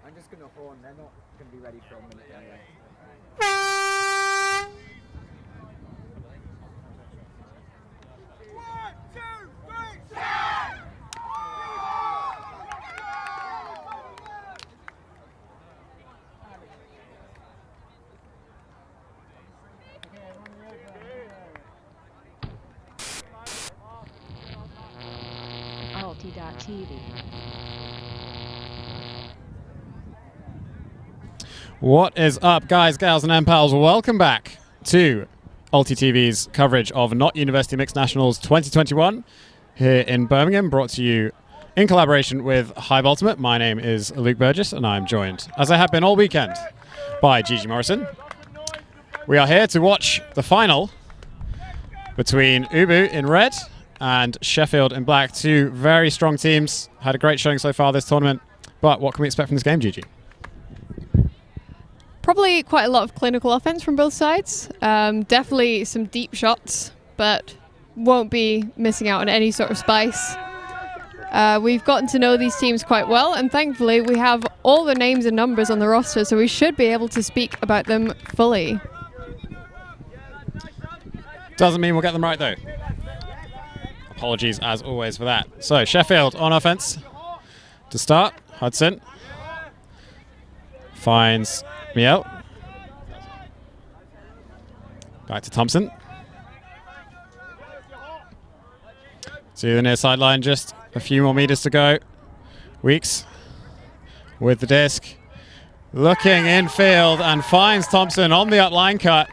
I'm just going to horn. They're not going to be ready for a minute anyway. TV. What is up, guys, gals, and M-Pals? Welcome back to Ulti TV's coverage of Not University Mixed Nationals 2021 here in Birmingham, brought to you in collaboration with Hive Ultimate. My name is Luke Burgess, and I'm joined, as I have been all weekend, by Gigi Morrison. We are here to watch the final between Ubu in red and Sheffield in black. Two very strong teams. Had a great showing so far this tournament. But what can we expect from this game, Gigi? Probably quite a lot of clinical offense from both sides. Definitely some deep shots, but won't be missing out on any sort of spice. We've gotten to know these teams quite well, and thankfully we have all the names and numbers on the roster, so we should be able to speak about them fully. Doesn't mean we'll get them right, though. Apologies, as always, for that. So, Sheffield on offense to start. Hudson finds Miel. Back to Thompson. To the near sideline, just a few more meters to go. Weeks with the disc. Looking infield and finds Thompson on the up line cut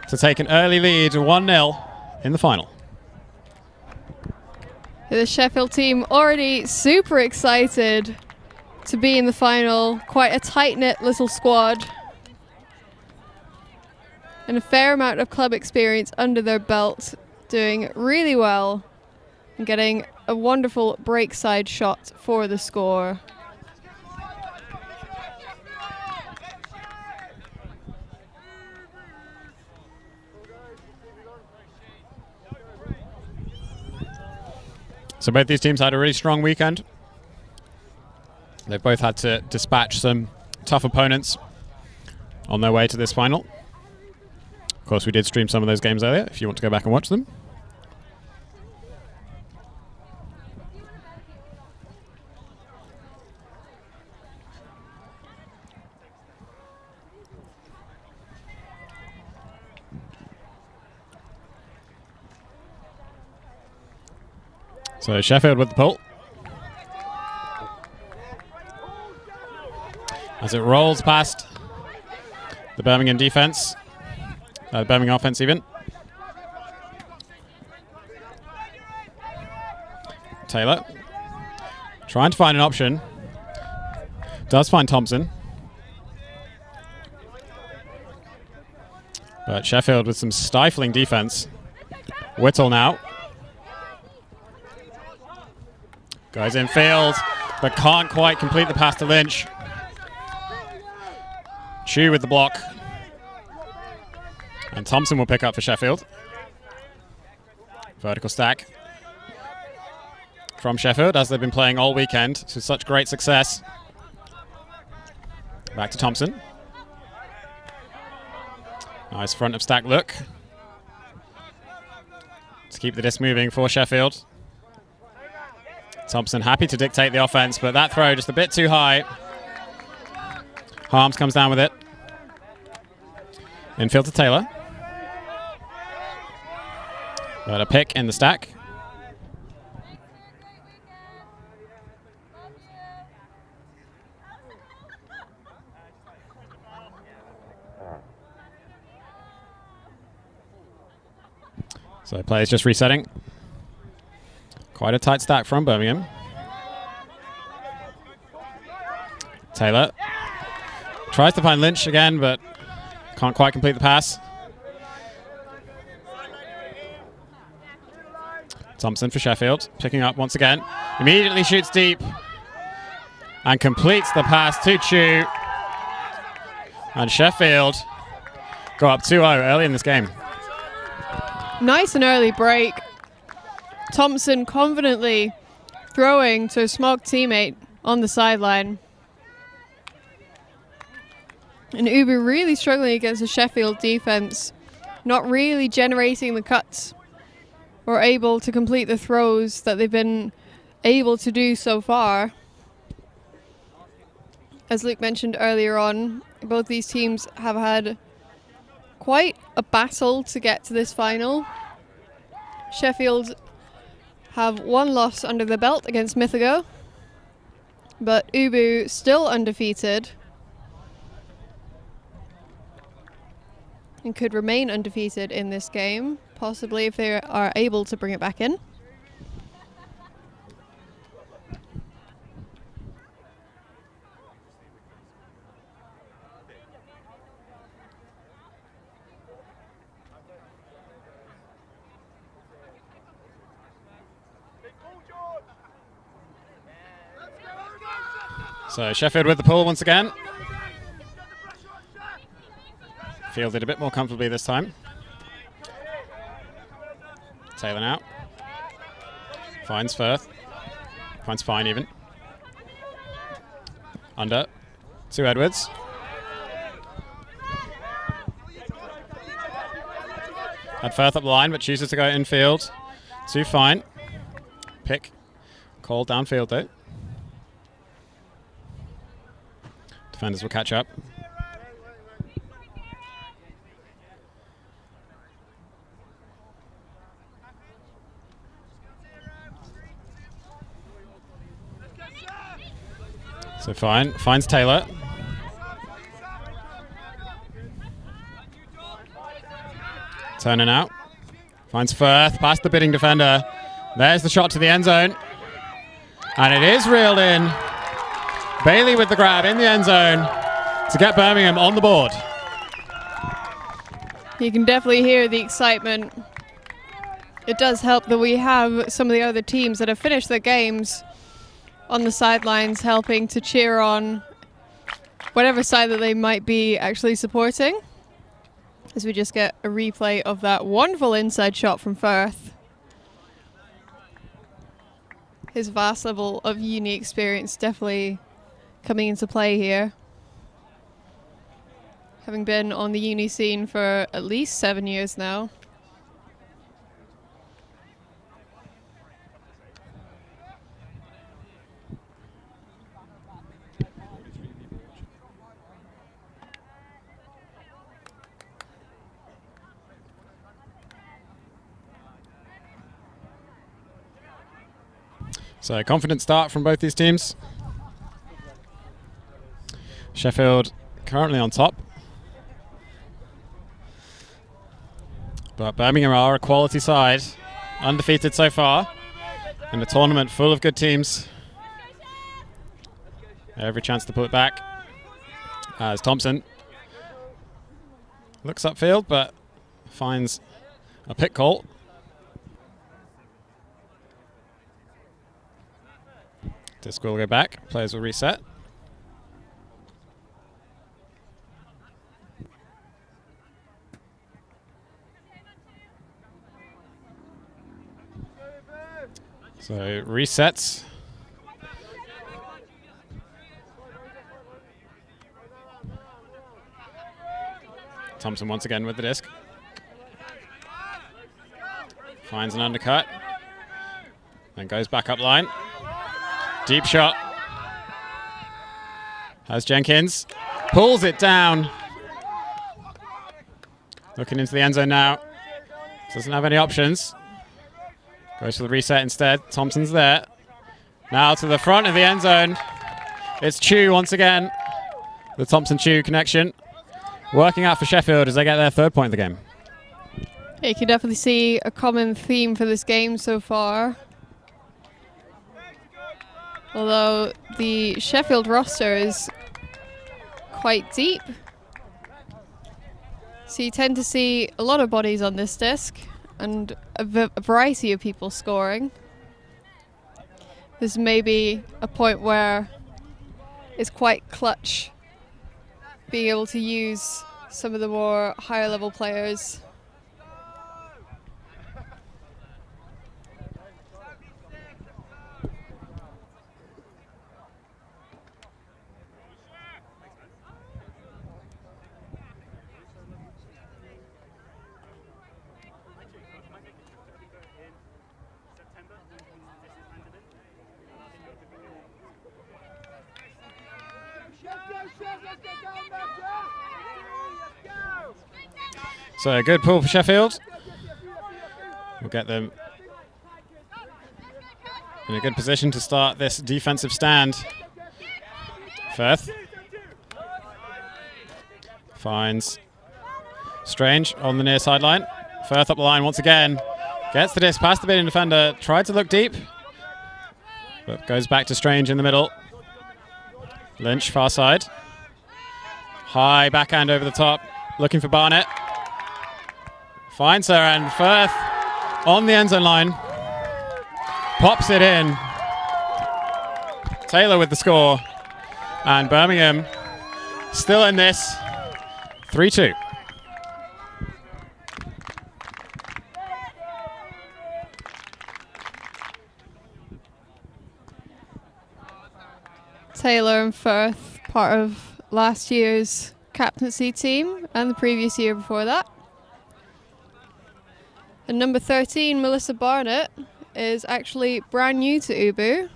to take an early lead, 1-0 in the final. The Sheffield team already super excited to be in the final. Quite a tight-knit little squad. And a fair amount of club experience under their belt, doing really well and getting a wonderful break side shot for the score. So both these teams had a really strong weekend. They've both had to dispatch some tough opponents on their way to this final. Of course, we did stream some of those games earlier, if you want to go back and watch them. So Sheffield with the pull. As it rolls past the Birmingham defense, the Birmingham offense even. Taylor trying to find an option. Does find Thompson. But Sheffield with some stifling defense. Whittle now. Goes infield, but can't quite complete the pass to Lynch. Chu with the block. And Thompson will pick up for Sheffield. Vertical stack from Sheffield, as they've been playing all weekend to such great success. Back to Thompson. Nice front of stack look to keep the disc moving for Sheffield. Thompson happy to dictate the offense, but that throw just a bit too high. Harms comes down with it. Infield to Taylor. Got a pick in the stack. So players just resetting. Quite a tight stack from Birmingham. Taylor tries to find Lynch again, but can't quite complete the pass. Thompson for Sheffield, picking up once again. Immediately shoots deep and completes the pass to Chu. And Sheffield go up 2-0 early in this game. Nice and early break. Thompson confidently throwing to a smog teammate on the sideline. And Ubu really struggling against the Sheffield defense, not really generating the cuts or able to complete the throws that they've been able to do so far. As Luke mentioned earlier on, both these teams have had quite a battle to get to this final. Sheffield have one loss under the belt against Mythigo, but Ubu still undefeated and could remain undefeated in this game, possibly if they are able to bring it back in. So Sheffield with the pull once again. Fielded a bit more comfortably this time. Taylor now. Finds Firth. Finds Fine even. Under. To Edwards. Had Firth up the line, but chooses to go infield. To Fine. Pick. Call downfield though. Defenders will catch up. So Fine finds Taylor. Turning out. Finds Firth past the bidding defender. There's the shot to the end zone. And it is reeled in. Bailey with the grab in the end zone to get Birmingham on the board. You can definitely hear the excitement. It does help that we have some of the other teams that have finished their games on the sidelines helping to cheer on whatever side that they might be actually supporting. As we just get a replay of that wonderful inside shot from Firth. His vast level of uni experience definitely coming into play here. Having been on the uni scene for at least 7 years now. So confident start from both these teams. Sheffield currently on top. But Birmingham are a quality side, undefeated so far, in a tournament full of good teams. Every chance to pull it back. As Thompson looks upfield, but finds a pick call. Disc will go back, players will reset. So resets. Thompson once again with the disc. Finds an undercut. Then goes back up line. Deep shot. Has Jenkins. Pulls it down. Looking into the end zone now. Doesn't have any options. Goes for the reset instead. Thompson's there. Now to the front of the end zone. It's Chu once again. The Thompson-Chu connection. Working out for Sheffield as they get their third point of the game. You can definitely see a common theme for this game so far. Although the Sheffield roster is quite deep. So you tend to see a lot of bodies on this disc and a variety of people scoring. This may be a point where it's quite clutch being able to use some of the more higher level players. So a good pull for Sheffield. We'll get them in a good position to start this defensive stand. Firth finds Strange on the near sideline. Firth up the line once again. Gets the disc past the beating defender. Tried to look deep, but goes back to Strange in the middle. Lynch far side. High backhand over the top. Looking for Barnett. Finds her, and Firth on the end zone line. Pops it in. Taylor with the score. And Birmingham still in this. 3-2. Taylor and Firth, part of last year's captaincy team and the previous year before that. And number 13, Melissa Barnett, is actually brand new to UBU.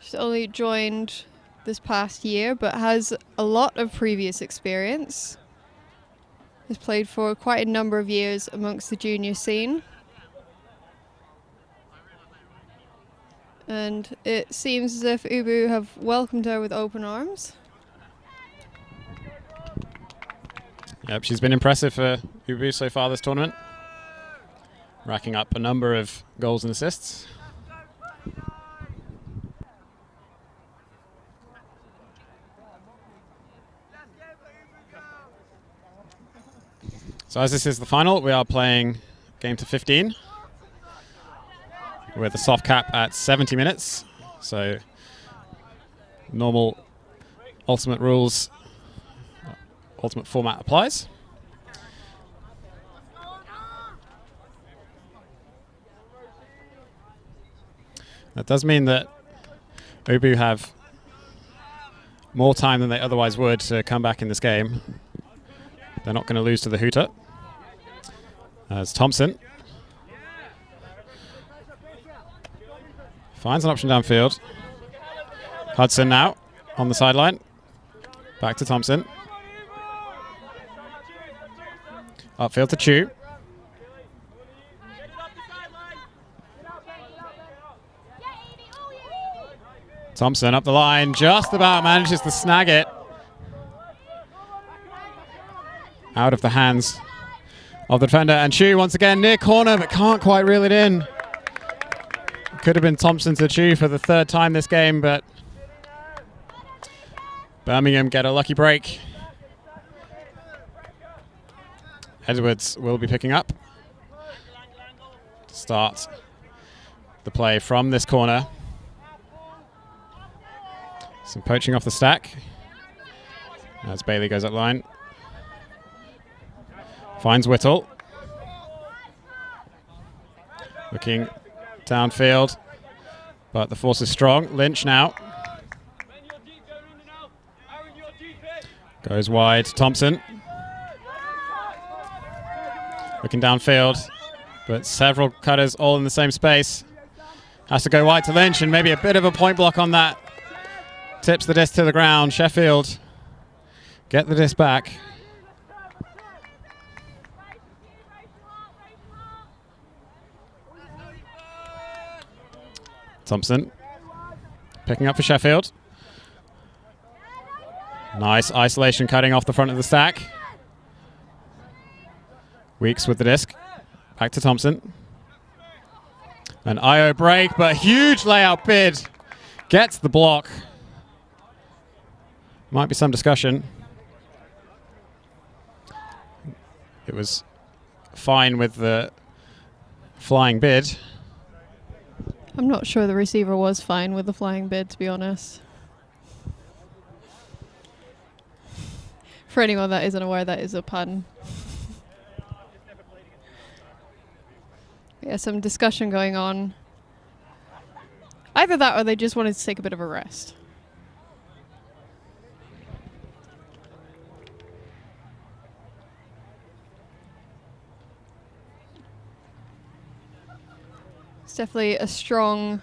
She's only joined this past year, but has a lot of previous experience. Has played for quite a number of years amongst the junior scene. And it seems as if UBU have welcomed her with open arms. Yep, she's been impressive for UBU so far this tournament. Racking up a number of goals and assists. So as this is the final, we are playing game to 15 with a soft cap at 70 minutes. So normal ultimate rules, ultimate format applies. That does mean that UBU have more time than they otherwise would to come back in this game. They're not going to lose to the Hooter. As Thompson finds an option downfield. Hudson now on the sideline. Back to Thompson. Upfield to Chu. Thompson up the line, just about manages to snag it. Out of the hands of the defender. And Chu once again near corner, but can't quite reel it in. Could have been Thompson to Chu for the third time this game, but Birmingham get a lucky break. Edwards will be picking up to start the play from this corner. Some poaching off the stack as Bailey goes up line. Finds Whittle. Looking downfield, but the force is strong. Lynch now. Goes wide. Thompson. Looking downfield, but several cutters all in the same space. Has to go wide to Lynch, and maybe a bit of a point block on that. Tips the disc to the ground. Sheffield get the disc back. Thompson picking up for Sheffield. Nice isolation cutting off the front of the stack. Weeks with the disc. Back to Thompson. An IO break, but huge layout bid. Gets the block. Might be some discussion. It was fine with the flying bid. I'm not sure the receiver was fine with the flying bid, to be honest. For anyone that isn't aware, that is a pun. Yeah, some discussion going on. Either that or they just wanted to take a bit of a rest. It's definitely a strong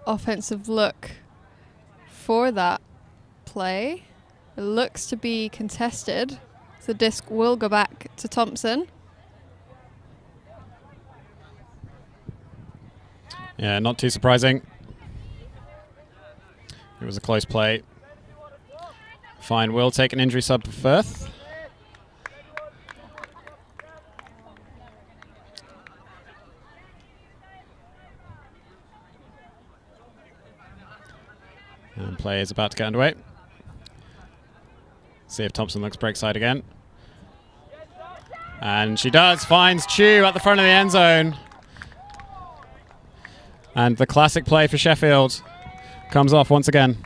offensive look for that play. It looks to be contested. The disc will go back to Thompson. Yeah, not too surprising. It was a close play. Fine, will take an injury sub for Firth. And play is about to get underway. See if Thompson looks break side again. And she does, finds Chu at the front of the end zone. And the classic play for Sheffield comes off once again.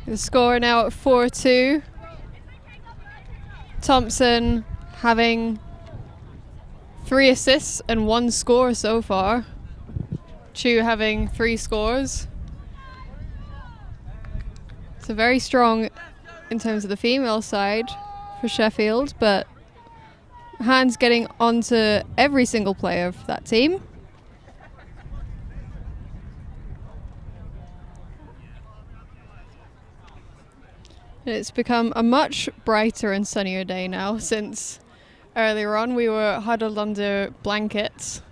The score now at 4-2. Thompson having 3 assists and 1 score so far. Chu having 3 scores. So very strong in terms of the female side for Sheffield, but hands getting onto every single player of that team. It's become a much brighter and sunnier day now, since earlier on we were huddled under blankets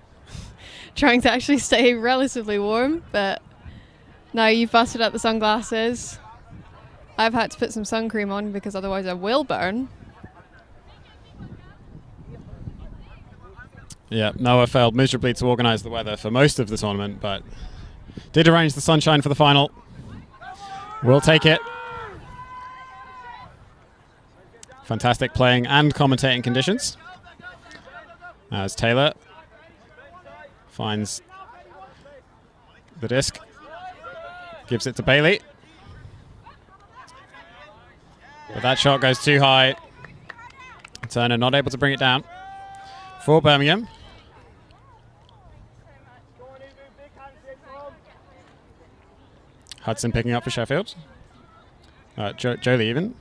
trying to actually stay relatively warm, but now you've busted out the sunglasses. I've had to put some sun cream on because otherwise I will burn. Yeah, Noah failed miserably to organise the weather for most of the tournament, but did arrange the sunshine for the final. We'll take it. Fantastic playing and commentating conditions. As Taylor finds the disc, gives it to Bailey. But that shot goes too high. Turner not able to bring it down for Birmingham. Hudson picking up for Sheffield. Jolie even.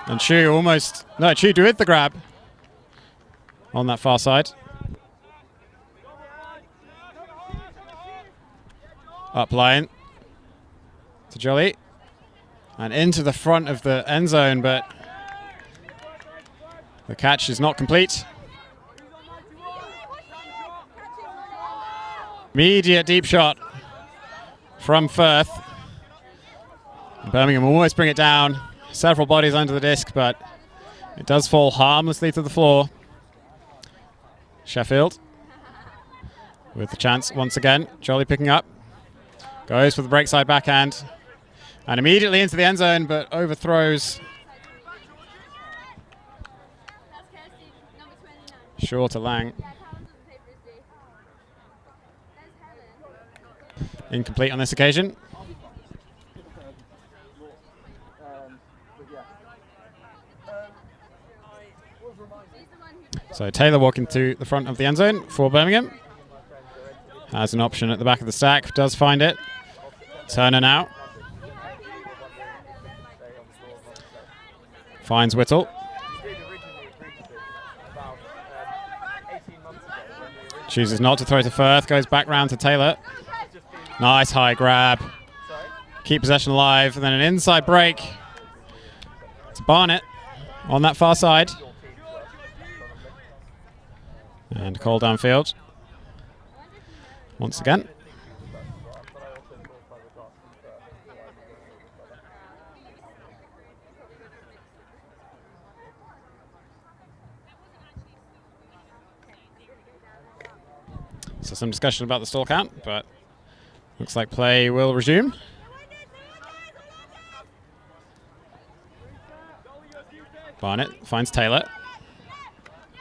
And Chu almost... No, Chu with the grab on that far side. Up line to Jolie. And into the front of the end zone, but the catch is not complete. Immediate deep shot from Firth. Birmingham will almost bring it down. Several bodies under the disc, but it does fall harmlessly to the floor. Sheffield with the chance once again. Jolie picking up. Goes for the break side backhand. And immediately into the end zone, but overthrows. Short to Lang. Incomplete on this occasion. So Taylor walking to the front of the end zone for Birmingham. Has an option at the back of the stack, does find it. Turner now. Finds Whittle. Chooses not to throw to Firth, goes back round to Taylor. Nice high grab. Keep possession alive, and then an inside break. It's Barnett on that far side. And call downfield. Once again. So some discussion about the stall count, but looks like play will resume. Barnett finds Taylor.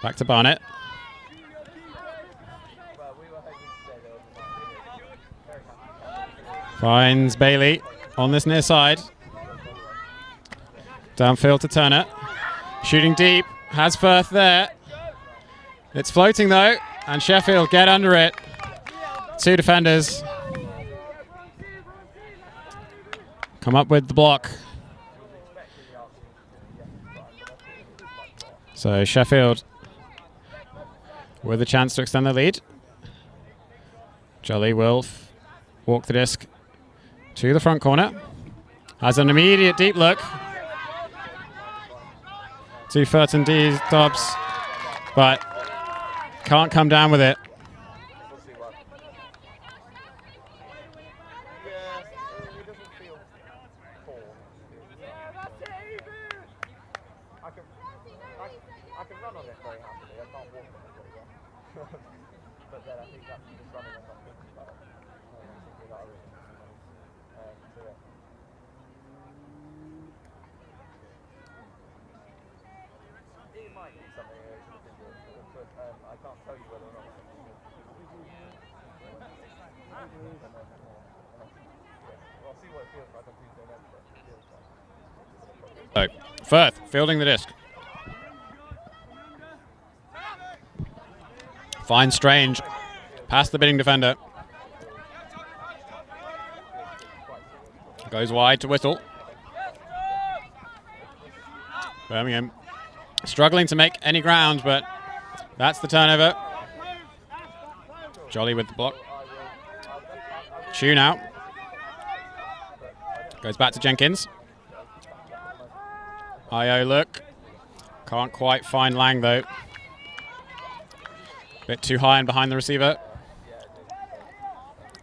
Back to Barnett. Finds Bailey on this near side. Downfield to Turner. Shooting deep. Has Firth there. It's floating though. And Sheffield get under it. 2 defenders. Come up with the block. So Sheffield with a chance to extend their lead. Jolie will walk the disc to the front corner. Has an immediate deep look. To Furton D. Dobbs, but can't come down with it. I can run on it very happily. I can't walk on it very well. But then I think that's just running on something about it. It might be something I should have been doing, but I can't tell you whether or not it's something I'll see what it feels like on Tuesday then, but it feels like. So, Firth fielding the disc. Finds Strange past the bidding defender. Goes wide to Whittle. Birmingham struggling to make any ground, but that's the turnover. Jolly with the block. Tune out. Goes back to Jenkins. IO look. Can't quite find Lang though. Bit too high and behind the receiver.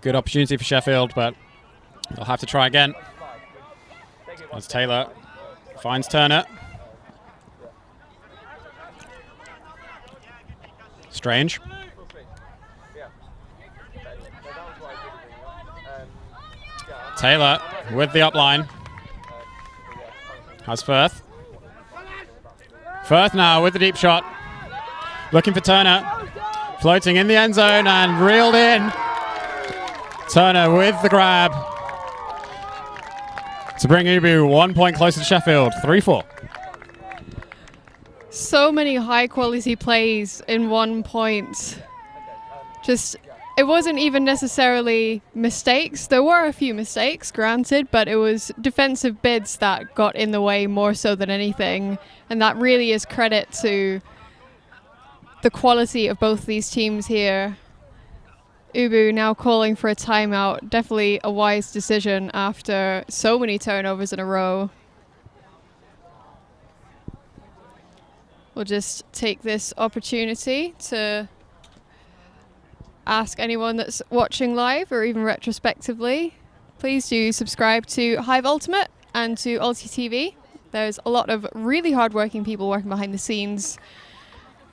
Good opportunity for Sheffield, but they'll have to try again. As Taylor finds Turner. Strange. Taylor with the upline. Has Firth. Firth now with the deep shot. Looking for Turner. Floating in the end zone and reeled in. Turner with the grab to bring Ubu 1 point closer to Sheffield. 3-4. So many high quality plays in 1 point. Just, it wasn't even necessarily mistakes. There were a few mistakes, granted, but it was defensive bids that got in the way more so than anything. And that really is credit to the quality of both these teams here. Ubu now calling for a timeout. Definitely a wise decision after so many turnovers in a row. We'll just take this opportunity to ask anyone that's watching live or even retrospectively, please do subscribe to Hive Ultimate and to Ulti TV. There's a lot of really hardworking people working behind the scenes,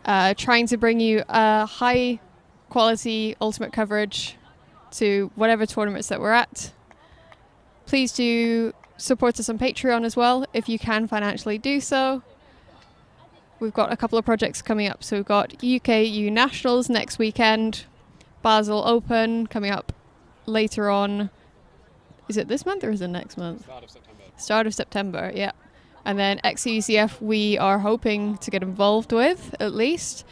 trying to bring you high quality Ultimate coverage to whatever tournaments that we're at. Please do support us on Patreon as well if you can financially do so. We've got a couple of projects coming up. So we've got UKU Nationals next weekend, Basel Open coming up later on. Is it this month or is it next month? Start of September. Start of September, yeah. And then XUCF we are hoping to get involved with at least.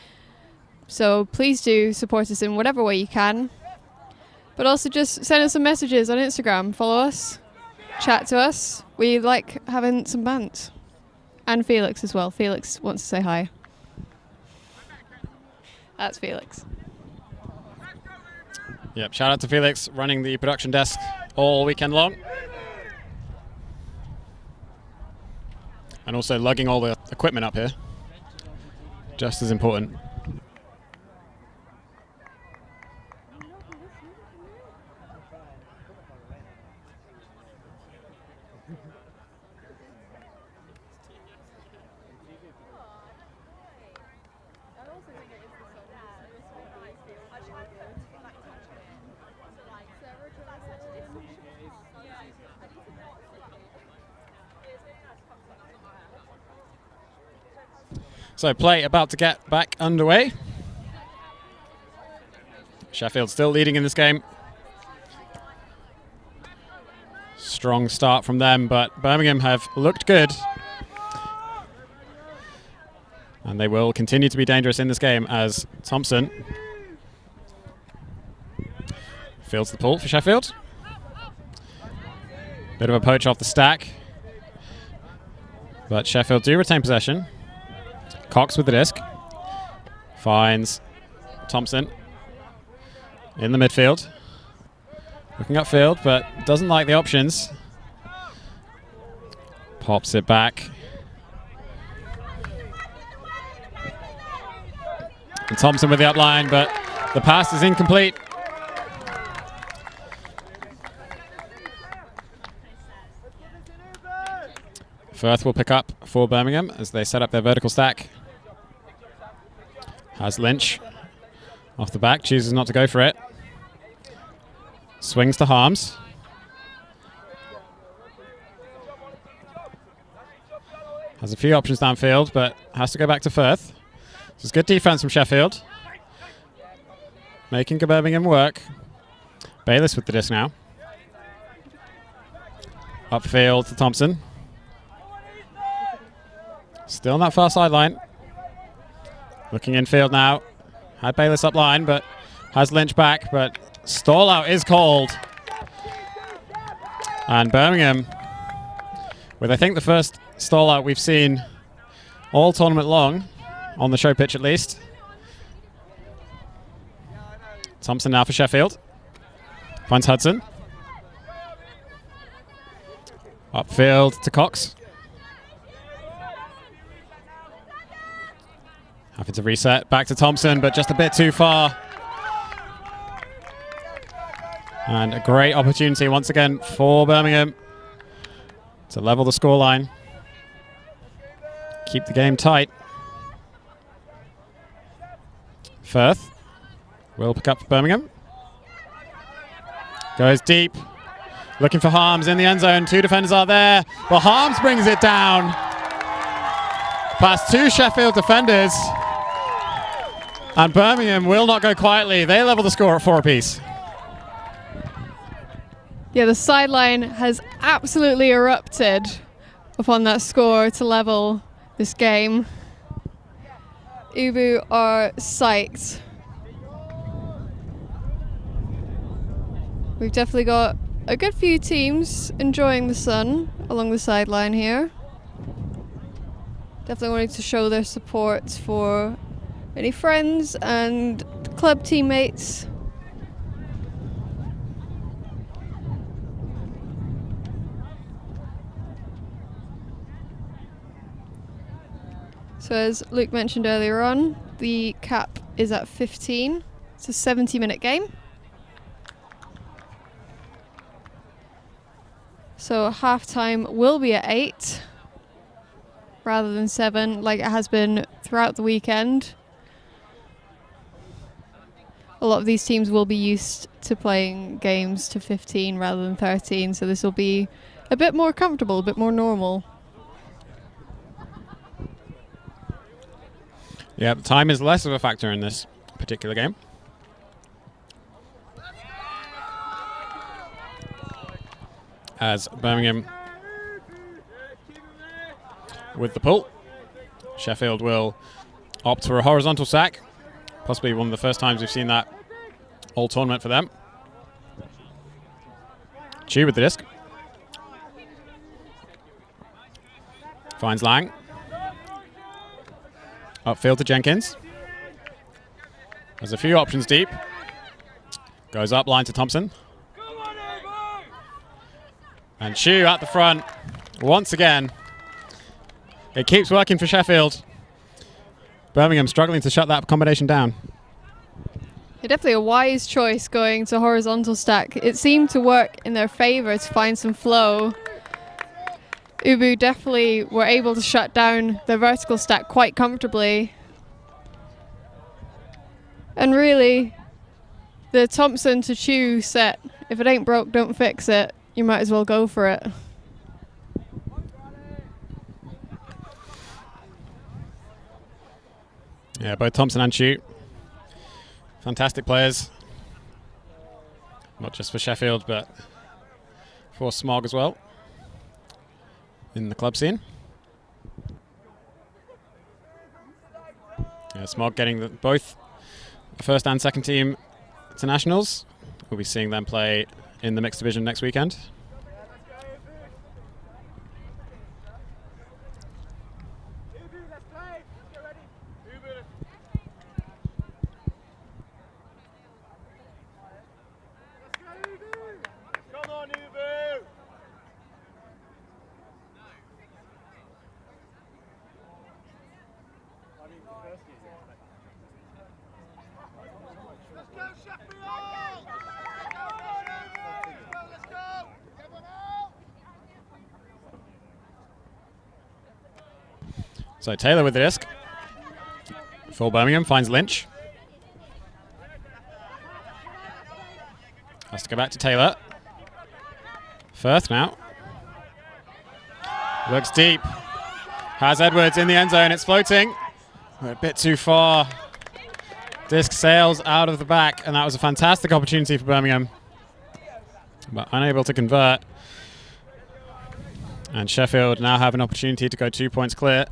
So please do support us in whatever way you can. But also just send us some messages on Instagram, follow us, chat to us. We like having some bants. And Felix as well. Felix wants to say hi. That's Felix. Yep, shout out to Felix running the production desk all weekend long. And also lugging all the equipment up here. Just as important. So play about to get back underway. Sheffield still leading in this game. Strong start from them, but Birmingham have looked good. And they will continue to be dangerous in this game as Thompson fields the pull for Sheffield. Bit of a poach off the stack. But Sheffield do retain possession. Cox with the disc. Finds Thompson in the midfield. Looking upfield, but doesn't like the options. Pops it back. And Thompson with the upline, but the pass is incomplete. Firth will pick up for Birmingham as they set up their vertical stack. Has Lynch off the back, chooses not to go for it. Swings to Harms. Has a few options downfield, but has to go back to Firth. This is good defense from Sheffield. Making Birmingham work. Bayliss with the disc now. Upfield to Thompson. Still on that far sideline. Looking infield now. Had Bayliss up line, but has Lynch back, but stall out is called. And Birmingham, with I think the first stall out we've seen all tournament long, on the show pitch at least. Thompson now for Sheffield. Finds Hudson. Upfield to Cox. Having to reset back to Thompson, but just a bit too far. And a great opportunity once again for Birmingham to level the scoreline. Keep the game tight. Firth will pick up for Birmingham. Goes deep. Looking for Harms in the end zone. Two defenders are there. But Harms brings it down. Past two Sheffield defenders. And Birmingham will not go quietly. They level the score at 4 apiece. Yeah, the sideline has absolutely erupted upon that score to level this game. Ubu are psyched. We've definitely got a good few teams enjoying the sun along the sideline here. Definitely wanting to show their support for any friends and club teammates. So as Luke mentioned earlier on, the cap is at 15. It's a 70-minute game. So halftime will be at 8 rather than 7 like it has been throughout the weekend. A lot of these teams will be used to playing games to 15 rather than 13, so this will be a bit more comfortable, a bit more normal. Yeah, time is less of a factor in this particular game. As Birmingham with the pull. Sheffield will opt for a horizontal sack. Possibly one of the first times we've seen that all tournament for them. Chu with the disc. Finds Lang. Upfield to Jenkins. There's a few options deep. Goes up line to Thompson. And Chu at the front once again. It keeps working for Sheffield. Birmingham struggling to shut that combination down. Yeah, definitely a wise choice going to horizontal stack. It seemed to work in their favour to find some flow. Ubu definitely were able to shut down the vertical stack quite comfortably. And really, the Thompson to Chu set, if it ain't broke, don't fix it. You might as well go for it. Yeah, both Thompson and Chu, fantastic players. Not just for Sheffield, but for Smog as well in the club scene. Yeah, Smog getting both first and second team to nationals. We'll be seeing them play in the mixed division next weekend. So Taylor with the disc. For Birmingham, finds Lynch. Has to go back to Taylor. Firth now. Looks deep. Has Edwards in the end zone. It's floating. A bit too far. Disc sails out of the back, and that was a fantastic opportunity for Birmingham, but unable to convert. And Sheffield now have an opportunity to go 2 points clear.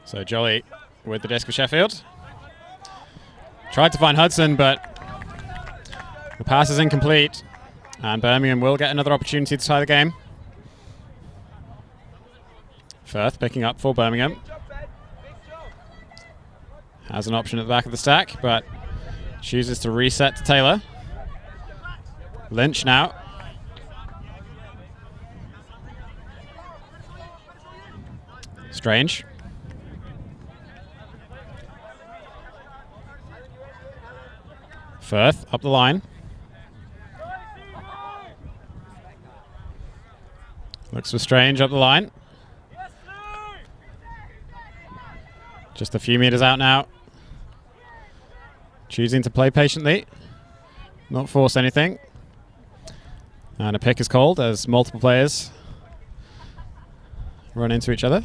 So Jolly with the disc for Sheffield. Tried to find Hudson, but the pass is incomplete, and Birmingham will get another opportunity to tie the game. Firth picking up for Birmingham. Has an option at the back of the stack, but chooses to reset to Taylor. Lynch now. Strange. Firth up the line. Looks for Strange up the line. Just a few meters out now. Choosing to play patiently, not force anything. And a pick is called as multiple players run into each other.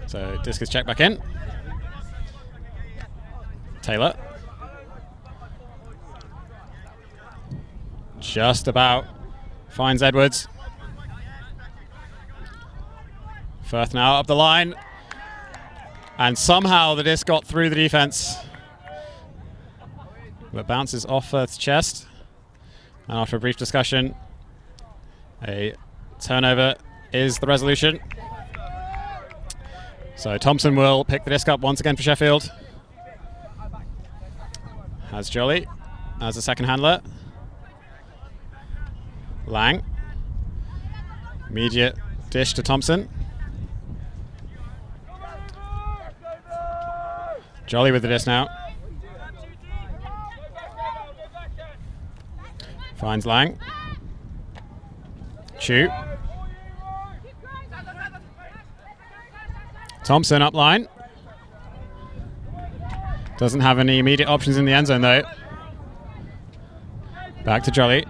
So disc is checked back in. Taylor. Just about finds Edwards. Firth now up the line. And somehow the disc got through the defense. But bounces off Firth's chest. And after a brief discussion, a turnover is the resolution. So Thompson will pick the disc up once again for Sheffield. Has Jolly as a second handler. Lang. Immediate dish to Thompson. Jolly with the disc now. Finds Lang. Shoot. Thompson up line. Doesn't have any immediate options in the end zone though. Back to Jolly.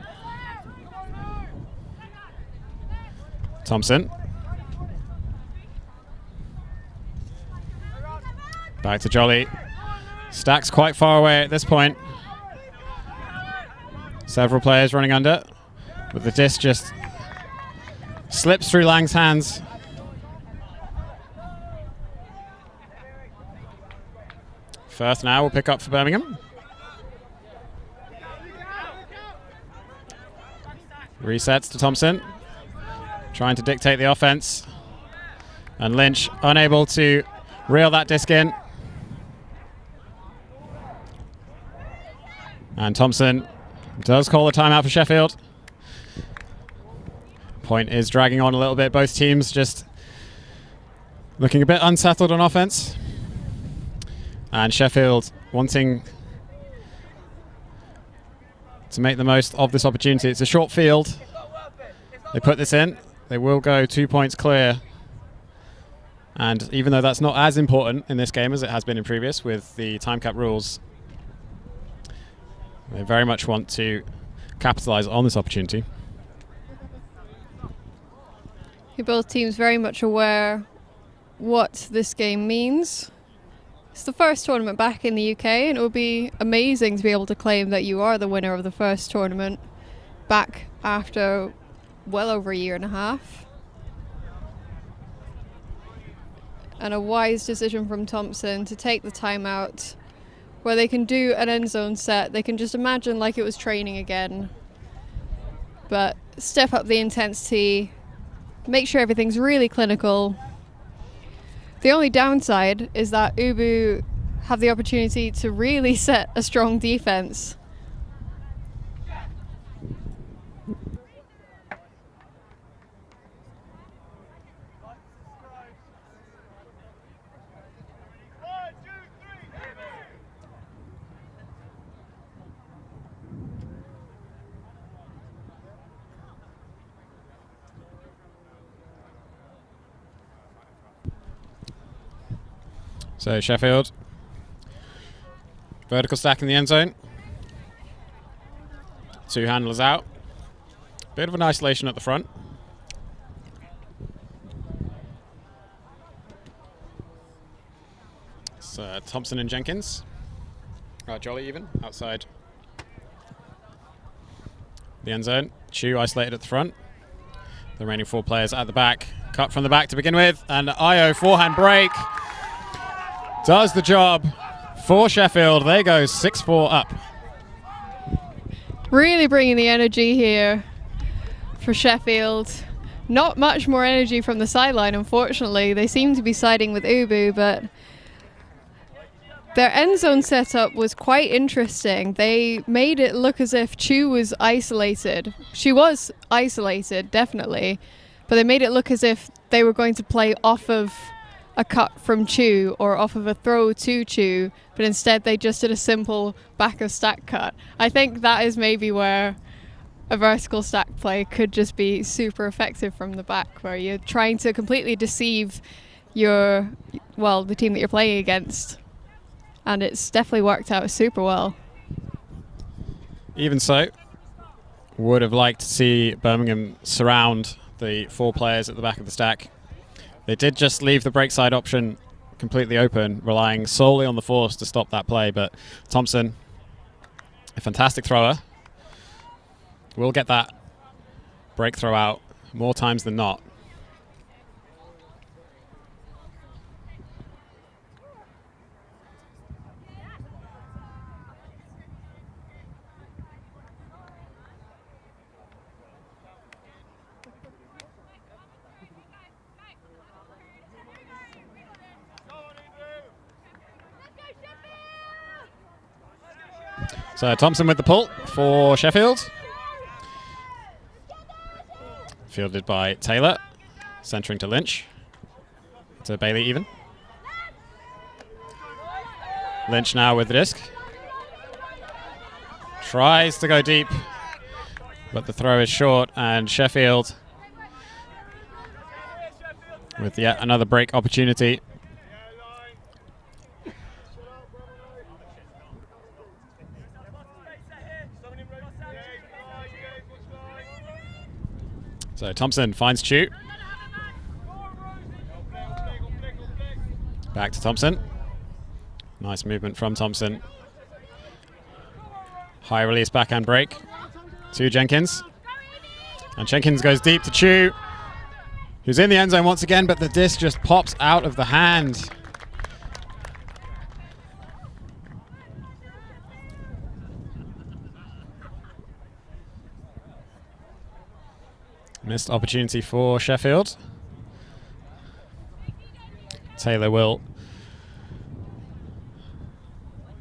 Thompson. Back to Jolly. Stack's quite far away at this point. Several players running under, but the disc just slips through Lang's hands. Firth now will pick up for Birmingham. Resets to Thompson. Trying to dictate the offense. And Lynch unable to reel that disc in. And Thompson does call a timeout for Sheffield. Point is dragging on a little bit. Both teams just looking a bit unsettled on offense. And Sheffield wanting to make the most of this opportunity. It's a short field. They put this in. They will go 2 points clear. And even though that's not as important in this game as it has been in previous with the time cap rules, they very much want to capitalize on this opportunity. Both teams very much aware what this game means. It's the first tournament back in the UK, and it would be amazing to be able to claim that you are the winner of the first tournament back after well over a year and a half. And a wise decision from Thompson to take the timeout where they can do an end zone set. They can just imagine like it was training again. but step up the intensity, make sure everything's really clinical. The only downside is that Ubu have the opportunity to really set a strong defense. So Sheffield, vertical stack in the end zone. 2 handlers out. Bit of an isolation at the front. It's Thompson and Jenkins. Jolly even, outside the end zone. Chu isolated at the front. The remaining 4 players at the back. Cut from the back to begin with, and Io forehand break. Does the job for Sheffield. They go 6-4 up. Really bringing the energy here for Sheffield. Not much more energy from the sideline, unfortunately. They seem to be siding with Ubu, but their end zone setup was quite interesting. They made it look as if Chu was isolated. She was isolated, definitely, but they made it look as if they were going to play off of a cut from Chu or off of a throw to Chu, but instead they just did a simple back of stack cut. I think that is maybe where a vertical stack play could just be super effective from the back, where you're trying to completely deceive the team that you're playing against. And it's definitely worked out super well. Even so, would have liked to see Birmingham surround the 4 players at the back of the stack. They did just leave the break side option completely open, relying solely on the force to stop that play, but Thompson, a fantastic thrower, will get that break throw out more times than not. So Thompson with the pull for Sheffield. Fielded by Taylor. Centering to Lynch. To Bailey even. Lynch now with the disc. Tries to go deep, but the throw is short, and Sheffield with yet another break opportunity. So Thompson finds Chu. Back to Thompson. Nice movement from Thompson. High release backhand break to Jenkins. And Jenkins goes deep to Chu, who's in the end zone once again, but the disc just pops out of the hand. Missed opportunity for Sheffield. Taylor will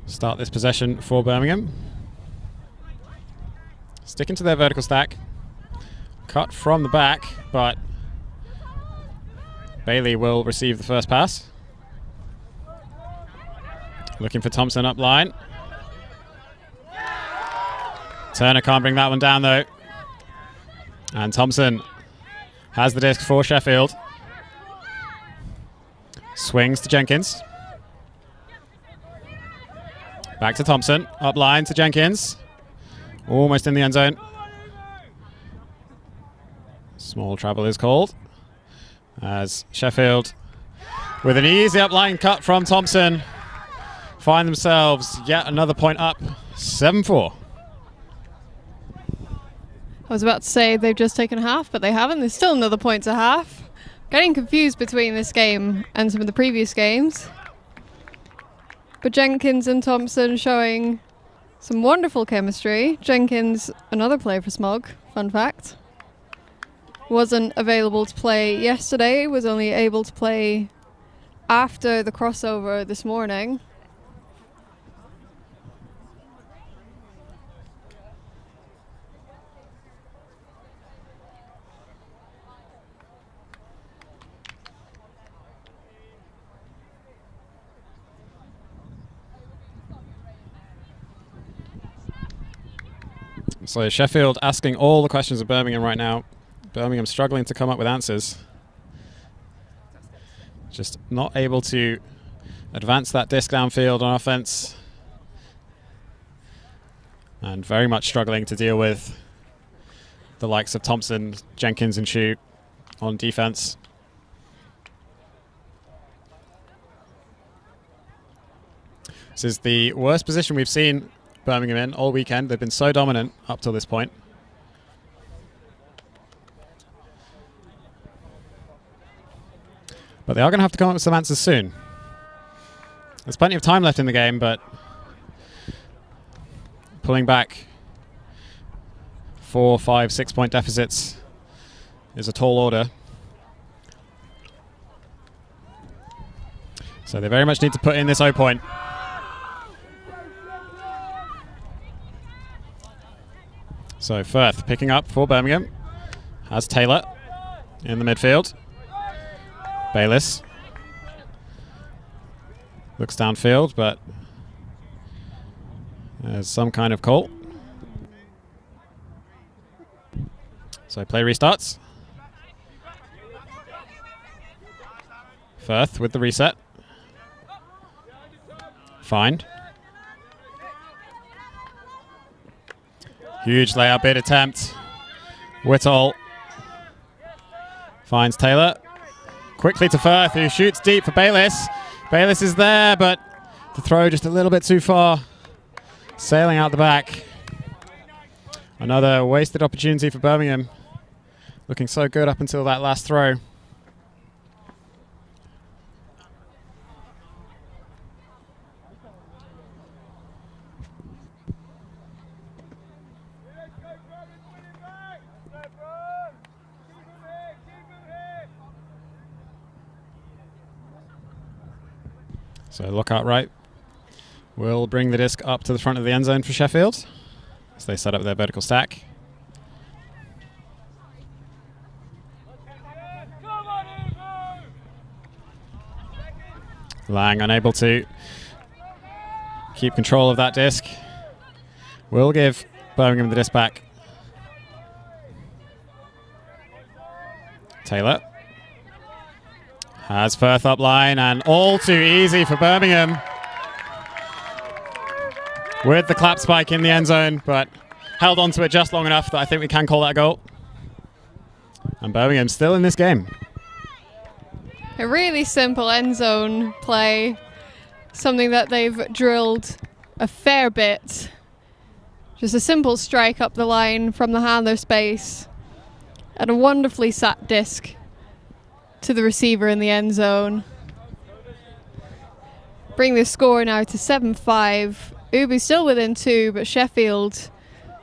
start this possession for Birmingham. Sticking to their vertical stack. Cut from the back, but Bailey will receive the first pass. Looking for Thompson up line. Turner can't bring that one down though. And Thompson has the disc for Sheffield. Swings to Jenkins. Back to Thompson. Up line to Jenkins. Almost in the end zone. Small travel is called. As Sheffield, with an easy upline cut from Thompson, find themselves yet another point up. 7-4. I was about to say they've just taken half, but they haven't. There's still another point to half. Getting confused between this game and some of the previous games. But Jenkins and Thompson showing some wonderful chemistry. Jenkins, another player for Smog, fun fact. Wasn't available to play yesterday, was only able to play after the crossover this morning. So Sheffield asking all the questions of Birmingham right now. Birmingham struggling to come up with answers. Just not able to advance that disc downfield on offense. And very much struggling to deal with the likes of Thompson, Jenkins and Chu on defense. This is the worst position we've seen Birmingham in all weekend. They've been so dominant up till this point. But they are going to have to come up with some answers soon. There's plenty of time left in the game, but pulling back 4, 5, 6 point deficits is a tall order. So they very much need to put in this O point. So Firth picking up for Birmingham. Has Taylor in the midfield. Bayliss looks downfield, but there's some kind of call. So play restarts. Firth with the reset. Find. Huge layout bid attempt. Whittle finds Taylor. Quickly to Firth, who shoots deep for Bayliss. Bayliss is there, but the throw just a little bit too far. Sailing out the back. Another wasted opportunity for Birmingham. Looking so good up until that last throw. So Lockout right will bring the disc up to the front of the end zone for Sheffield as they set up their vertical stack. Lang unable to keep control of that disc. Will give Birmingham the disc back. Taylor has Firth up line, and all too easy for Birmingham with the clap spike in the end zone, but held on to it just long enough that I think we can call that a goal. And Birmingham still in this game. A really simple end zone play, something that they've drilled a fair bit. Just a simple strike up the line from the handler space and a wonderfully sat disc to the receiver in the end zone. Bring the score now to 7-5. Ubu still within 2, but Sheffield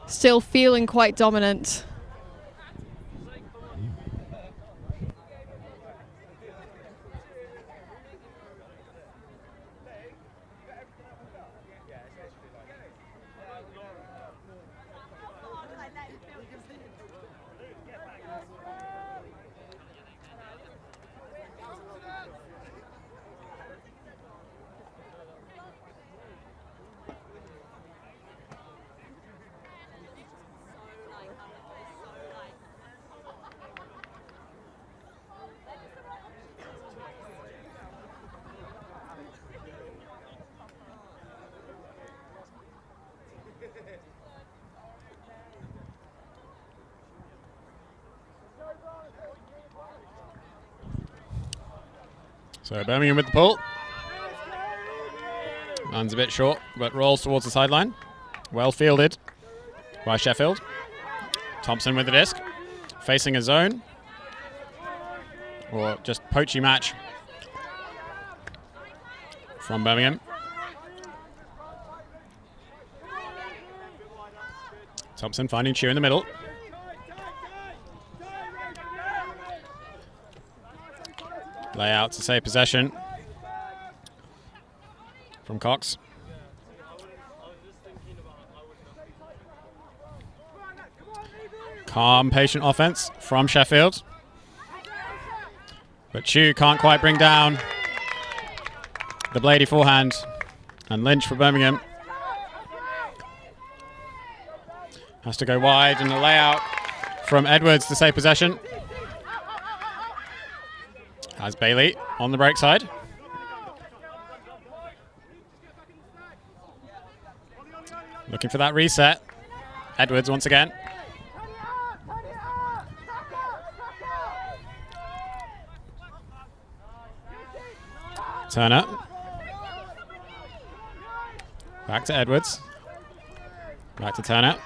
still feeling quite dominant. So Birmingham with the pull. Runs a bit short, but rolls towards the sideline. Well fielded by Sheffield. Thompson with the disc. Facing a zone. Or just poachy match from Birmingham. Thompson finding Chu in the middle. Layout to save possession from Cox. Calm, patient offense from Sheffield. But Chu can't quite bring down the bladey forehand. And Lynch for Birmingham has to go wide in the layout from Edwards to save possession. Has Bailey on the break side. Looking for that reset. Edwards once again. Turner. Back to Edwards. Back to Turner.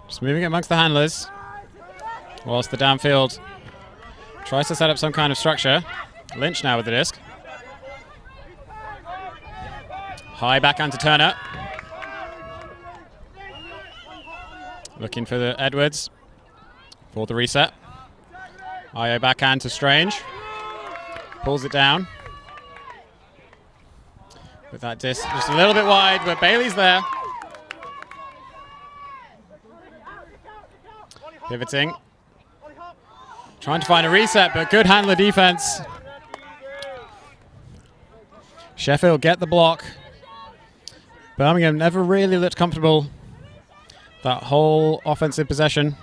Just moving amongst the handlers. Whilst the downfield tries to set up some kind of structure. Lynch now with the disc. High backhand to Turner. Looking for the Edwards for the reset. IO backhand to Strange. Pulls it down. With that disc just a little bit wide, but Bailey's there. Pivoting. Trying to find a reset, but good handler defense. Sheffield get the block. Birmingham never really looked comfortable that whole offensive possession.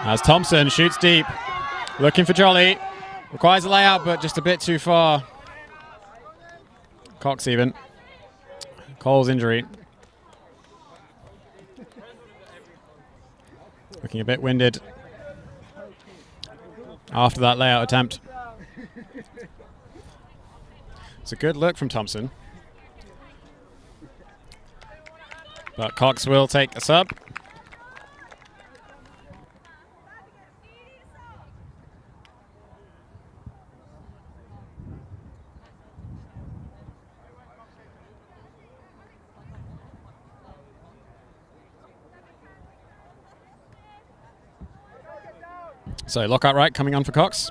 As Thompson shoots deep. Looking for Jolly. Requires a layout, but just a bit too far. Cox even. Cole's injury. Looking a bit winded after that layout attempt. It's a good look from Thompson. But Cox will take a sub. So lockout right coming on for Cox.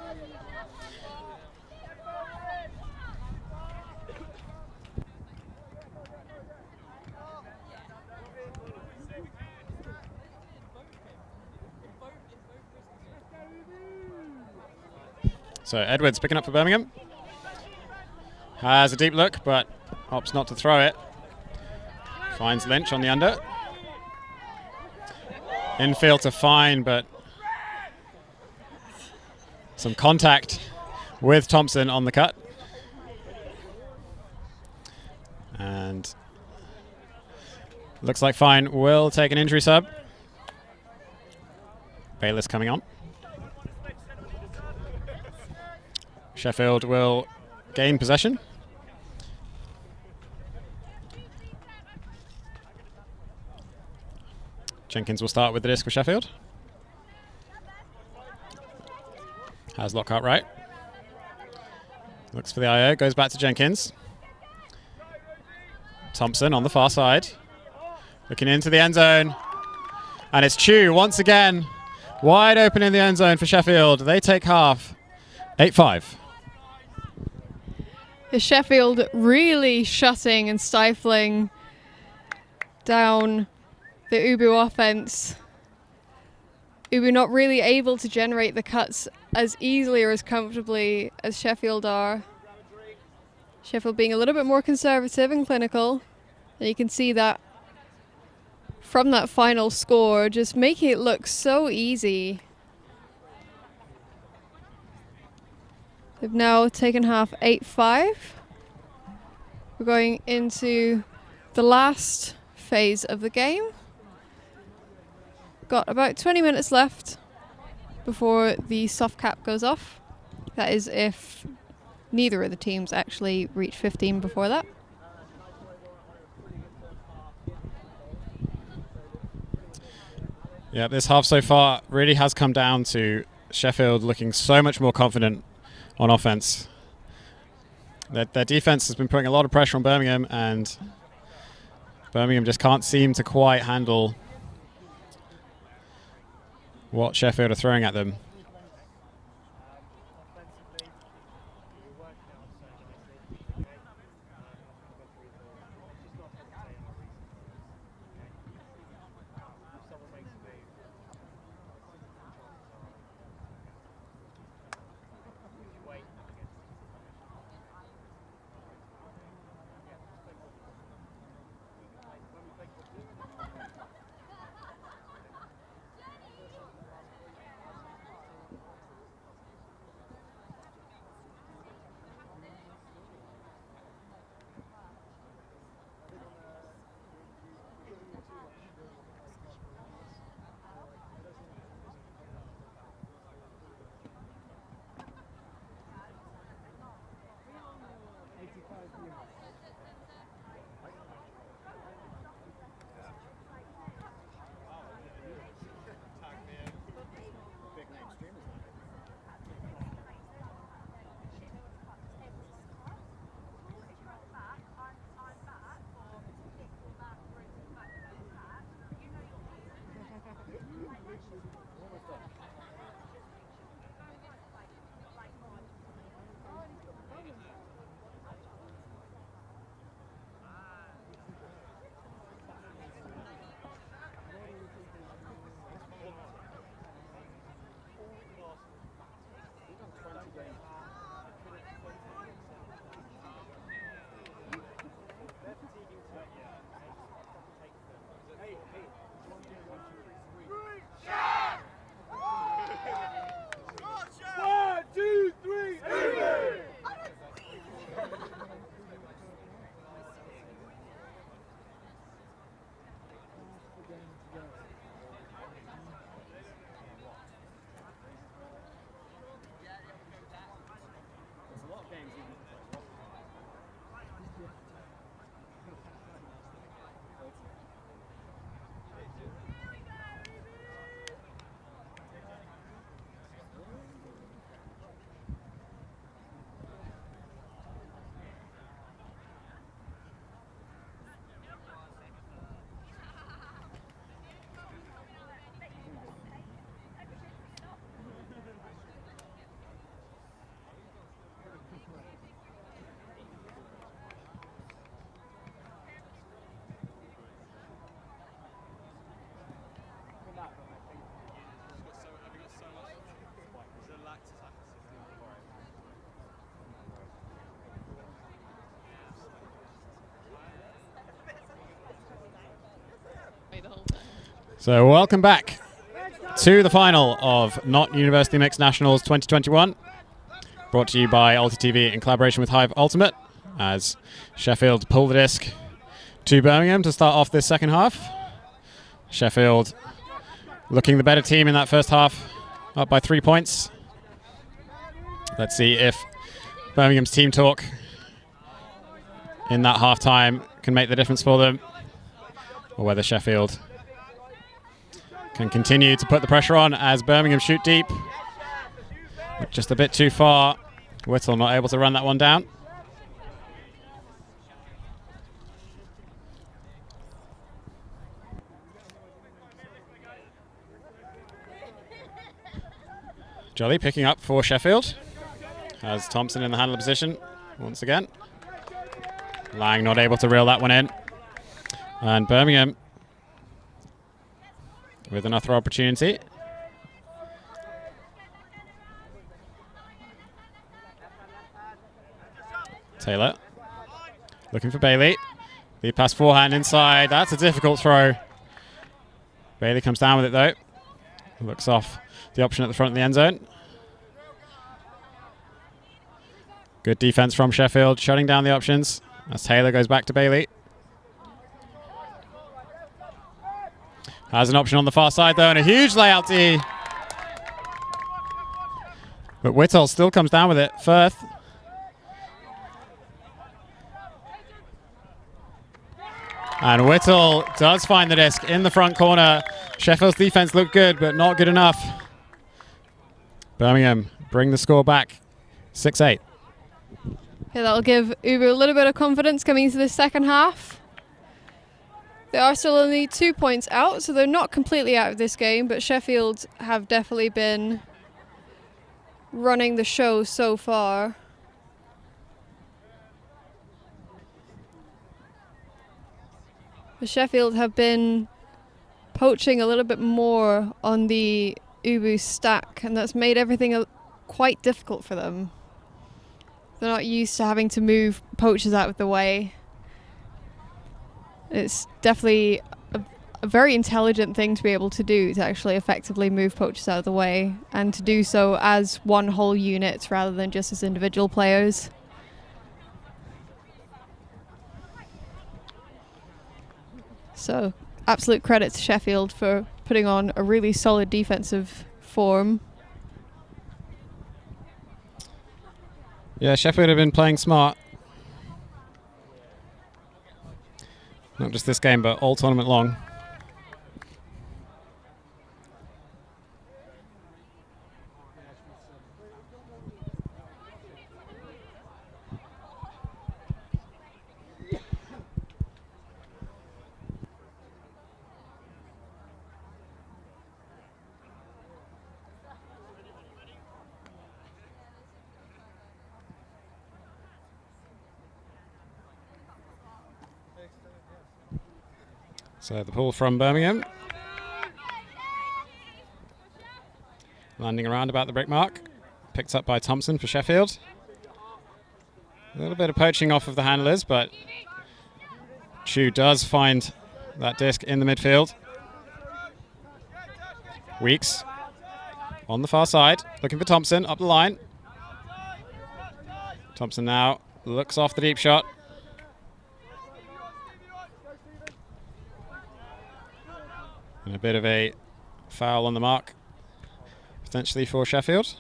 So Edwards picking up for Birmingham. Has a deep look, but opts not to throw it. Finds Lynch on the under. Infield to fine, but some contact with Thompson on the cut. And looks like Fine will take an injury sub. Bayless coming on. Sheffield will gain possession. Jenkins will start with the disc for Sheffield. Has Lockhart right. Looks for the IO, goes back to Jenkins. Thompson on the far side. Looking into the end zone. And it's Chu once again. Wide open in the end zone for Sheffield. They take half. 8-5. Is Sheffield really shutting and stifling down the Ubu offense? Ubu not really able to generate the cuts as easily or as comfortably as Sheffield are. Sheffield being a little bit more conservative and clinical. And you can see that from that final score, just making it look so easy. They've now taken half 8-5. We're going into the last phase of the game. Got about 20 minutes left before the soft cap goes off. That is if neither of the teams actually reach 15 before that. Yeah, this half so far really has come down to Sheffield looking so much more confident on offense. Their defense has been putting a lot of pressure on Birmingham, and Birmingham just can't seem to quite handle what Sheffield are throwing at them. So welcome back to the final of Not University Mixed Nationals 2021, brought to you by TV in collaboration with Hive Ultimate, as Sheffield pull the disc to Birmingham to start off this second half. Sheffield looking the better team in that first half, up by 3 points. Let's see if Birmingham's team talk in that half-time can make the difference for them, or whether Sheffield can continue to put the pressure on as Birmingham shoot deep. But just a bit too far. Whittle not able to run that one down. Jolly picking up for Sheffield. Has Thompson in the handler position once again. Lang not able to reel that one in. And Birmingham with another opportunity. Taylor looking for Bailey. The pass forehand inside. That's a difficult throw. Bailey comes down with it though. Looks off the option at the front of the end zone. Good defense from Sheffield, shutting down the options as Taylor goes back to Bailey. Has an option on the far side though, and a huge layout D. But Whittle still comes down with it. Firth. And Whittle does find the disc in the front corner. Sheffield's defense looked good, but not good enough. Birmingham bring the score back, 6-8. Okay, that'll give Uber a little bit of confidence coming into the second half. They are still only 2 points out, so they're not completely out of this game, but Sheffield have definitely been running the show so far. The Sheffield have been poaching a little bit more on the Ubu stack, and that's made everything quite difficult for them. They're not used to having to move poachers out of the way. It's definitely a very intelligent thing to be able to do, to actually effectively move poachers out of the way, and to do so as one whole unit rather than just as individual players. So, absolute credit to Sheffield for putting on a really solid defensive form. Yeah, Sheffield have been playing smart. Not just this game, but all tournament long. So the pull from Birmingham. Landing around about the brick mark. Picked up by Thompson for Sheffield. A little bit of poaching off of the handlers, but Chu does find that disc in the midfield. Weeks on the far side, looking for Thompson up the line. Thompson now looks off the deep shot. And a bit of a foul on the mark, potentially for Sheffield.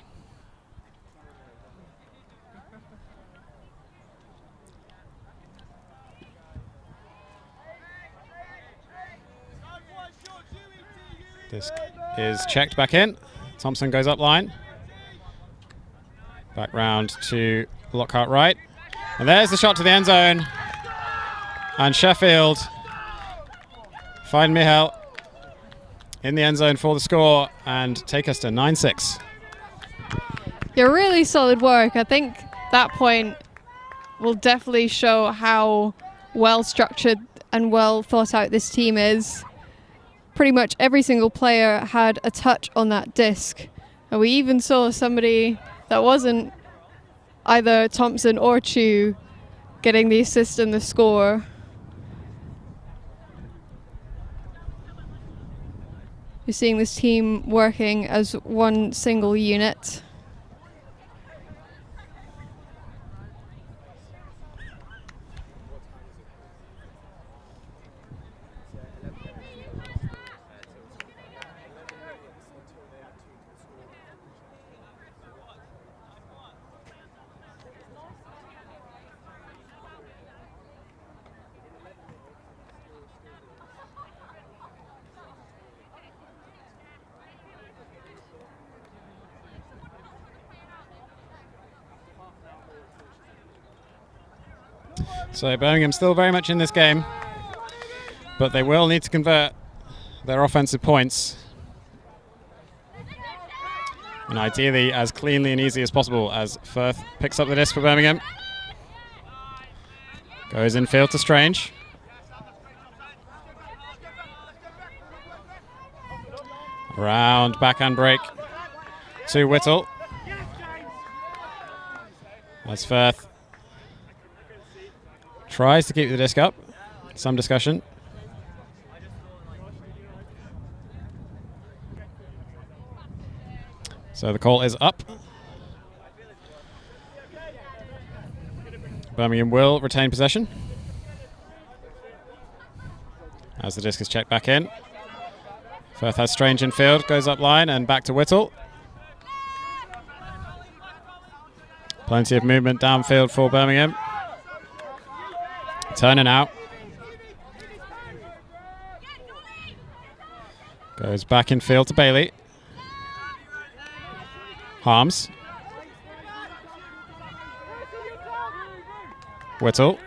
This is checked back in. Thompson goes up line. Back round to Lockhart right. And there's the shot to the end zone. And Sheffield find Michal in the end zone for the score and take us to 9-6. Yeah, really solid work. I think that point will definitely show how well structured and well thought out this team is. Pretty much every single player had a touch on that disc. And we even saw somebody that wasn't either Thompson or Chu getting the assist and the score. You're seeing this team working as one single unit. So Birmingham still very much in this game, but they will need to convert their offensive points. And ideally as cleanly and easy as possible, as Firth picks up the disc for Birmingham. Goes infield to Strange. Round backhand break to Whittle. As Firth tries to keep the disc up. Some discussion. So the call is up. Birmingham will retain possession as the disc is checked back in. Firth has Strange in field, goes up line and back to Whittle. Plenty of movement downfield for Birmingham. Turning out. Goes back in field to Bailey. Harms. Whittle.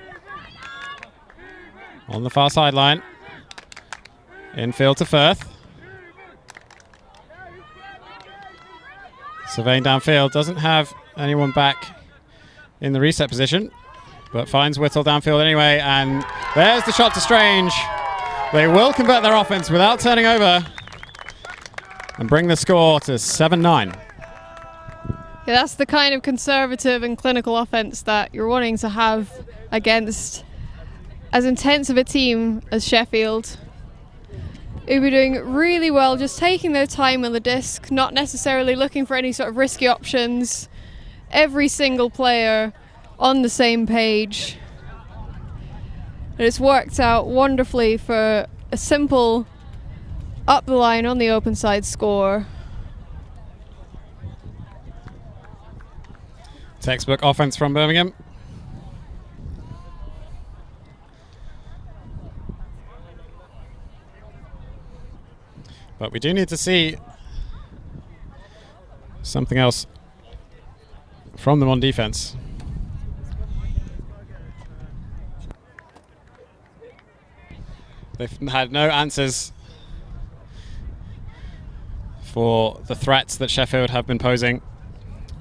On the far sideline. Infield to Firth. Surveying downfield, doesn't have anyone back in the reset position, but finds Whittle downfield anyway, and there's the shot to Strange. They will convert their offense without turning over and bring the score to 7-9. Yeah, that's the kind of conservative and clinical offense that you're wanting to have against as intense of a team as Sheffield. Who were doing really well, just taking their time on the disc, not necessarily looking for any sort of risky options. Every single player on the same page. And it's worked out wonderfully for a simple up the line on the open side score. Textbook offense from Birmingham. But we do need to see something else from them on defense. They've had no answers for the threats that Sheffield have been posing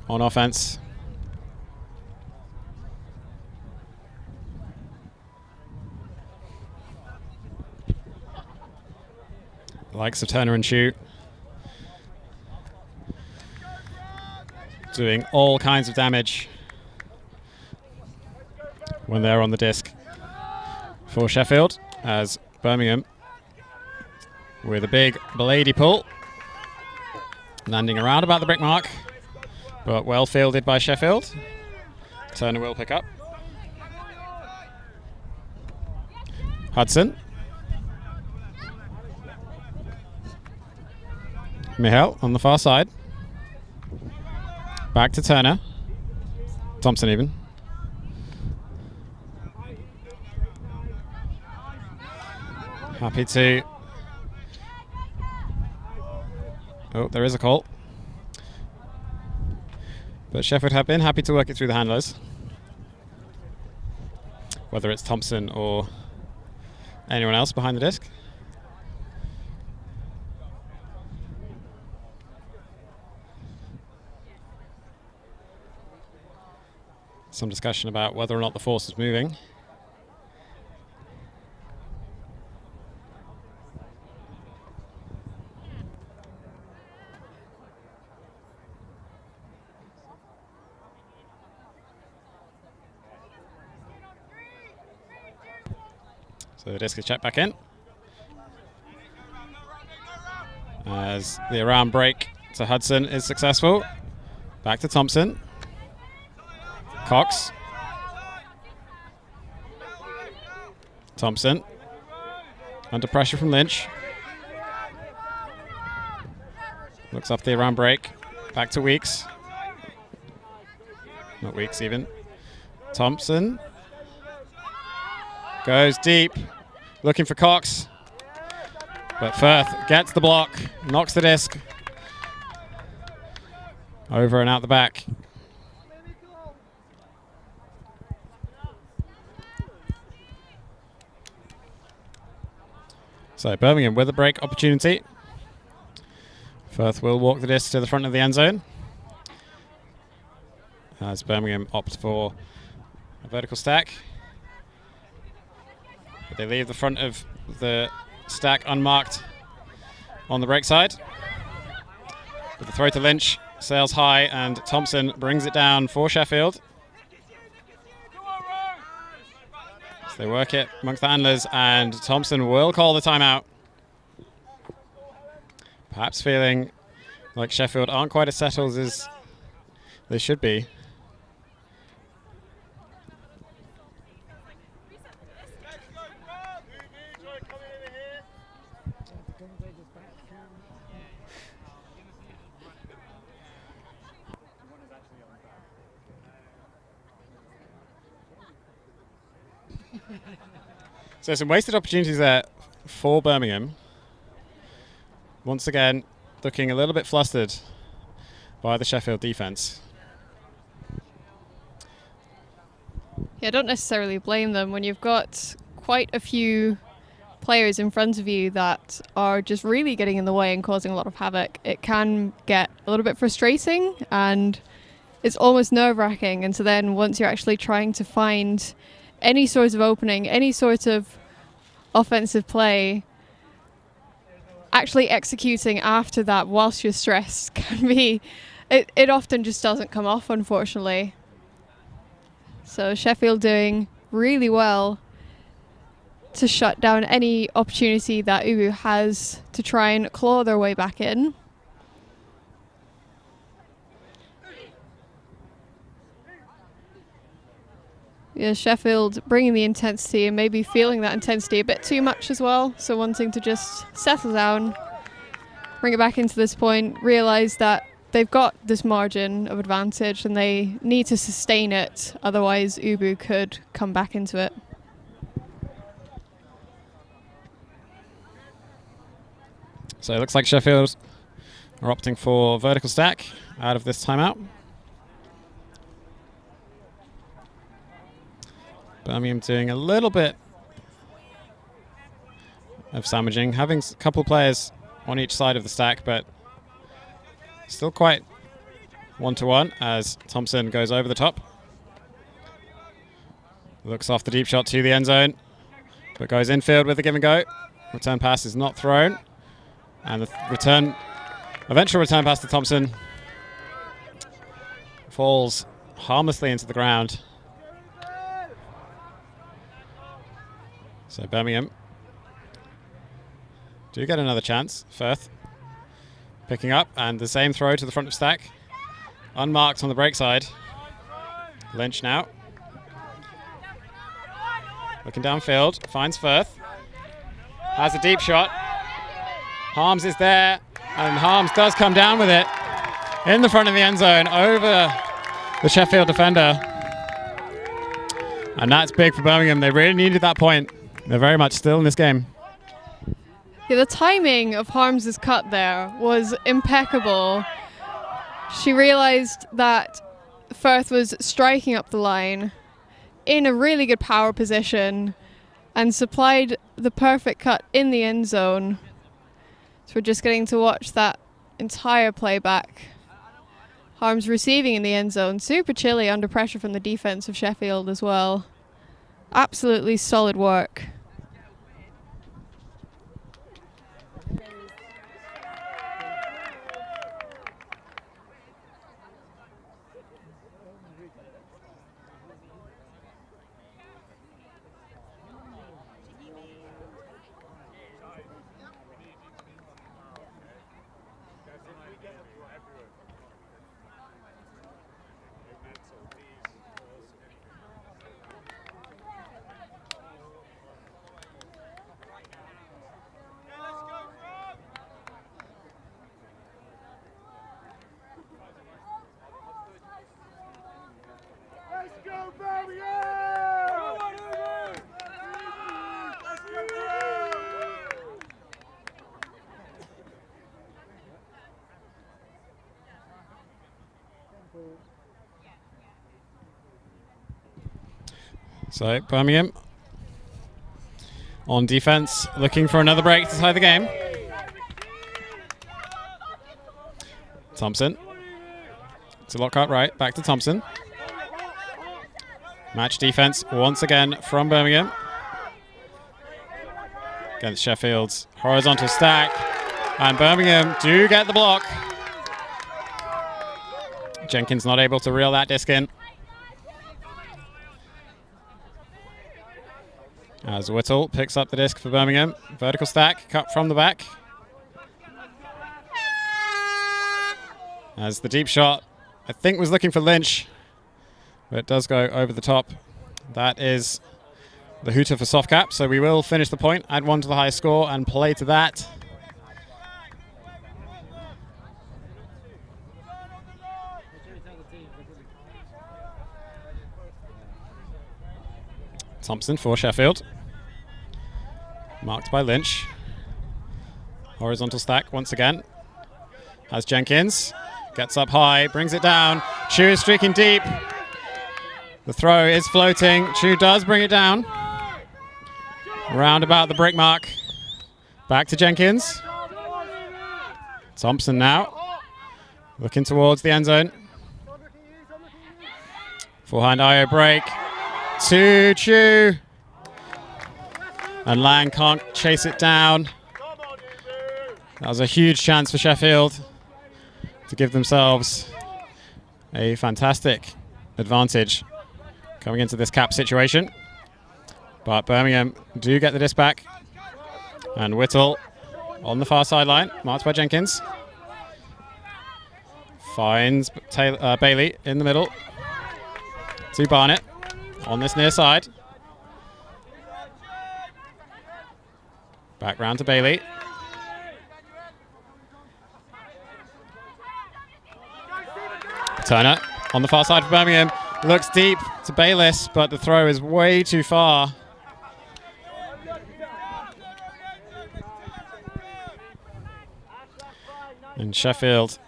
on offense. The likes of Turner and Chu doing all kinds of damage when they're on the disc for Sheffield, as Birmingham with a big Belady pull, landing around about the brick mark, but well fielded by Sheffield. Turner will pick up. Hudson. Mihail on the far side. Back to Turner. Thompson even. Happy to... Oh, there is a call. But Sheffield have been happy to work it through the handlers. Whether it's Thompson or anyone else behind the disc. Some discussion about whether or not the force is moving. So the disc is checked back in. As the around break to Hudson is successful. Back to Thompson. Cox. Thompson. Under pressure from Lynch. Looks off the around break. Back to Weeks. Not Weeks even. Thompson. Goes deep. Looking for Cox. But Firth gets the block. Knocks the disc. Over and out the back. So Birmingham with a break opportunity. Firth will walk the disc to the front of the end zone, as Birmingham opt for a vertical stack. But they leave the front of the stack unmarked on the break side. With the throw to Lynch, sails high, and Thompson brings it down for Sheffield. They work it amongst the handlers, and Thompson will call the timeout. Perhaps feeling like Sheffield aren't quite as settled as they should be. So some wasted opportunities there for Birmingham. Once again, looking a little bit flustered by the Sheffield defence. Yeah, I don't necessarily blame them when you've got quite a few players in front of you that are just really getting in the way and causing a lot of havoc, it can get a little bit frustrating and it's almost nerve-wracking. And so then once you're actually trying to find any sort of opening, any sort of offensive play, actually executing after that whilst you're stressed can be, it often just doesn't come off, unfortunately. So Sheffield doing really well to shut down any opportunity that Ubu has to try and claw their way back in. Yeah, Sheffield bringing the intensity and maybe feeling that intensity a bit too much as well. So wanting to just settle down, bring it back into this point, realise that they've got this margin of advantage and they need to sustain it. Otherwise, Ubu could come back into it. So it looks like Sheffield are opting for vertical stack out of this timeout. Birmingham doing a little bit of sandwiching, having a couple of players on each side of the stack, but still quite one-to-one as Thompson goes over the top. Looks off the deep shot to the end zone, but goes infield with the give and go. Return pass is not thrown. And the eventual return pass to Thompson falls harmlessly into the ground. So Birmingham do get another chance. Firth picking up, and the same throw to the front of stack. Unmarked on the break side. Lynch now. Looking downfield, finds Firth. Has a deep shot. Harms is there, and Harms does come down with it in the front of the end zone over the Sheffield defender. And that's big for Birmingham. They really needed that point. They're very much still in this game. Yeah, the timing of Harms' cut there was impeccable. She realised that Firth was striking up the line in a really good power position and supplied the perfect cut in the end zone. So we're just getting to watch that entire playback. Harms receiving in the end zone, super chilly under pressure from the defence of Sheffield as well. Absolutely solid work. So Birmingham on defense, looking for another break to tie the game. Thompson. It's a Lockhart right, back to Thompson. Match defense once again from Birmingham. Against Sheffield's horizontal stack. And Birmingham do get the block. Jenkins not able to reel that disc in. As Whittle picks up the disc for Birmingham. Vertical stack, cut from the back. As the deep shot, I think, was looking for Lynch, but it does go over the top. That is the hooter for soft cap, so we will finish the point, add one to the high score, and play to that. Thompson for Sheffield. Marked by Lynch. Horizontal stack once again. Has Jenkins. Gets up high, brings it down. Chu is streaking deep. The throw is floating. Chu does bring it down. Round about the brick mark. Back to Jenkins. Thompson now. Looking towards the end zone. Forehand IO break. To Chu. And Lang can't chase it down. That was a huge chance for Sheffield to give themselves a fantastic advantage coming into this cap situation. But Birmingham do get the disc back. And Whittle on the far sideline, marked by Jenkins. Finds Bailey in the middle to Barnett on this near side. Back round to Bailey. Turner on the far side for Birmingham. Looks deep to Bayliss, but the throw is way too far. And Sheffield,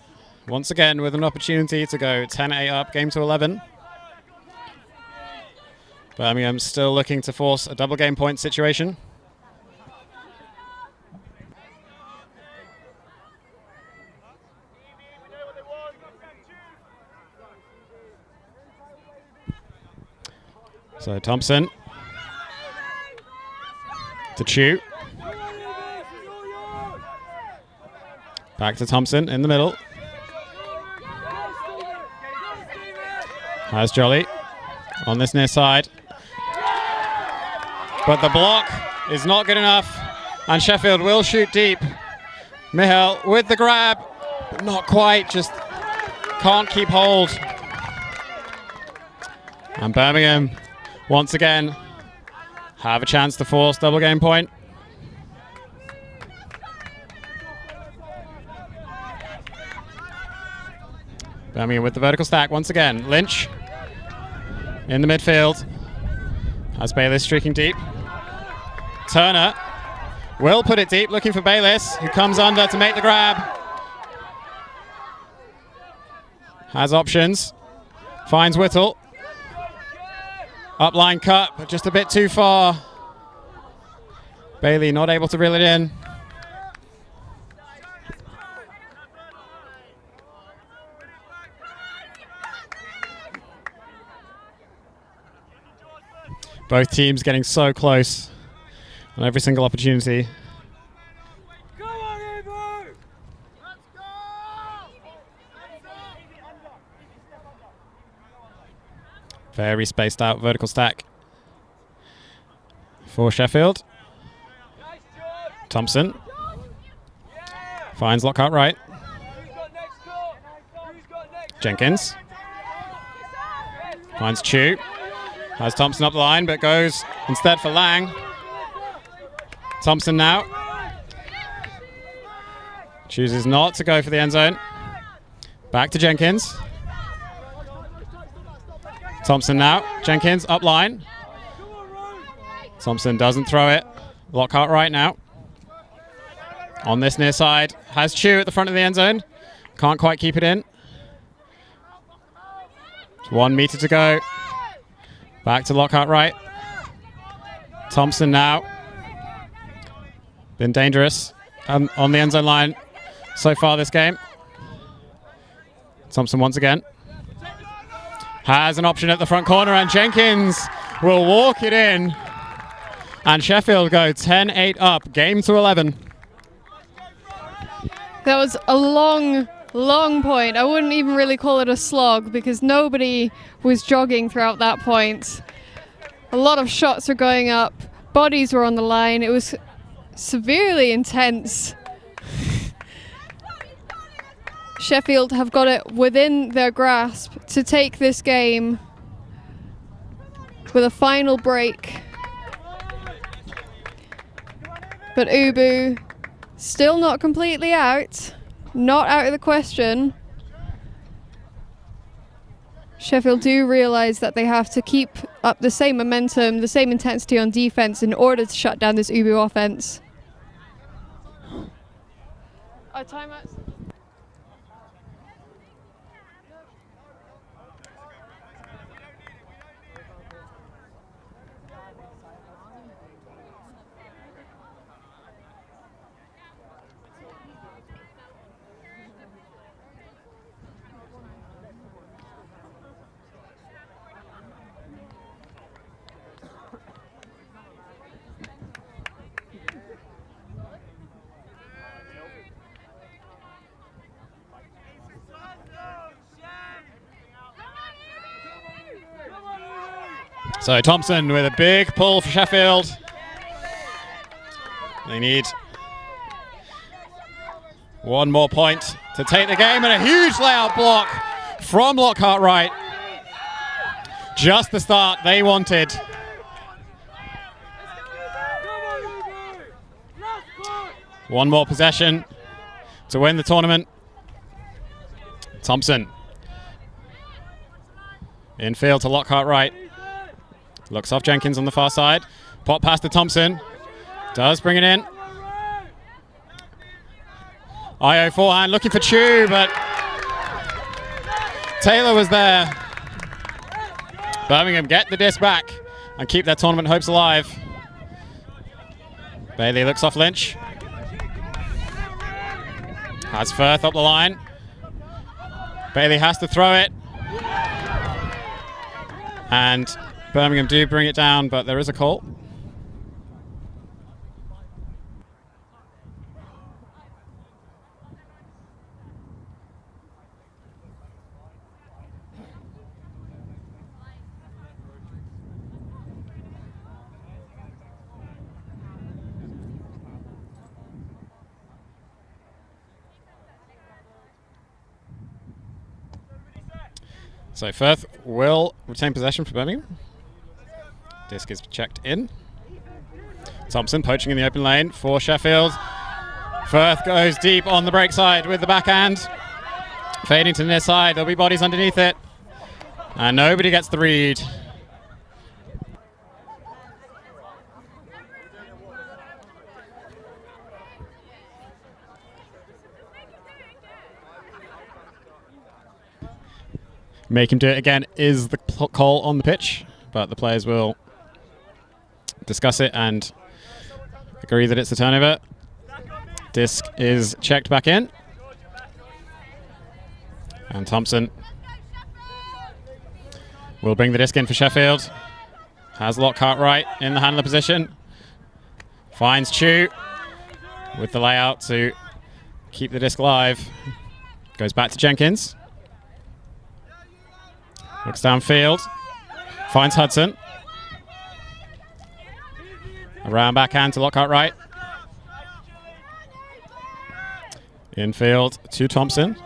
once again, with an opportunity to go 10-8 up, game to 11. Birmingham still looking to force a double game point situation. So Thompson to Chu. Back to Thompson in the middle. Has Jolly on this near side. But the block is not good enough, and Sheffield will shoot deep. Michal with the grab, but not quite, just can't keep hold. And Birmingham, once again, have a chance to force double game point. Birmingham with the vertical stack once again. Lynch in the midfield. Has Bayliss streaking deep. Turner will put it deep, looking for Bayliss, who comes under to make the grab. Has options. Finds Whittle. Upline cut, but just a bit too far. Bailey not able to reel it in. Both teams getting so close on every single opportunity. Go on, Evo! Let's go! Very spaced out vertical stack for Sheffield. Thompson finds Lockhart right. Jenkins finds Chu. Has Thompson up the line, but goes instead for Lang. Thompson now chooses not to go for the end zone. Back to Jenkins. Thompson now. Jenkins up line. Thompson doesn't throw it. Lockhart right now. On this near side. Has Chu at the front of the end zone. Can't quite keep it in. 1 meter to go. Back to Lockhart right. Thompson now. Been dangerous on the end zone line so far this game. Thompson once again. Has an option at the front corner, and Jenkins will walk it in. And Sheffield go 10-8 up, game to 11. That was a long point. I wouldn't even really call it a slog because nobody was jogging throughout that point. A lot of shots were going up. Bodies were on the line. It was severely intense. Sheffield have got it within their grasp to take this game with a final break. But Ubu still not completely out. Not out of the question. Sheffield do realise that they have to keep up the same momentum, the same intensity on defence in order to shut down this Ubu offence. Timeout. So Thompson with a big pull for Sheffield. They need one more point to take the game, and a huge layout block from Lockhart Wright. Just the start they wanted. One more possession to win the tournament. Thompson. Infield to Lockhart Wright. Looks off Jenkins on the far side. Pop pass to Thompson. Does bring it in. IO forehand looking for Chu, but Taylor was there. Birmingham get the disc back and keep their tournament hopes alive. Bailey looks off Lynch. Has Firth up the line. Bailey has to throw it. And Birmingham do bring it down, but there is a call. So Firth will retain possession for Birmingham. Disc is checked in. Thompson poaching in the open lane for Sheffield. Firth goes deep on the break side with the backhand. Fading to the near side. There'll be bodies underneath it. And nobody gets the read. Make him do it again is the call on the pitch, but the players will discuss it and agree that it's a turnover. Disc is checked back in. And Thompson will bring the disc in for Sheffield. Has Lockhart Wright in the handler position. Finds Chu with the layout to keep the disc live. Goes back to Jenkins. Looks downfield, finds Hudson. Around backhand to Lockhart Wright. Infield to Thompson.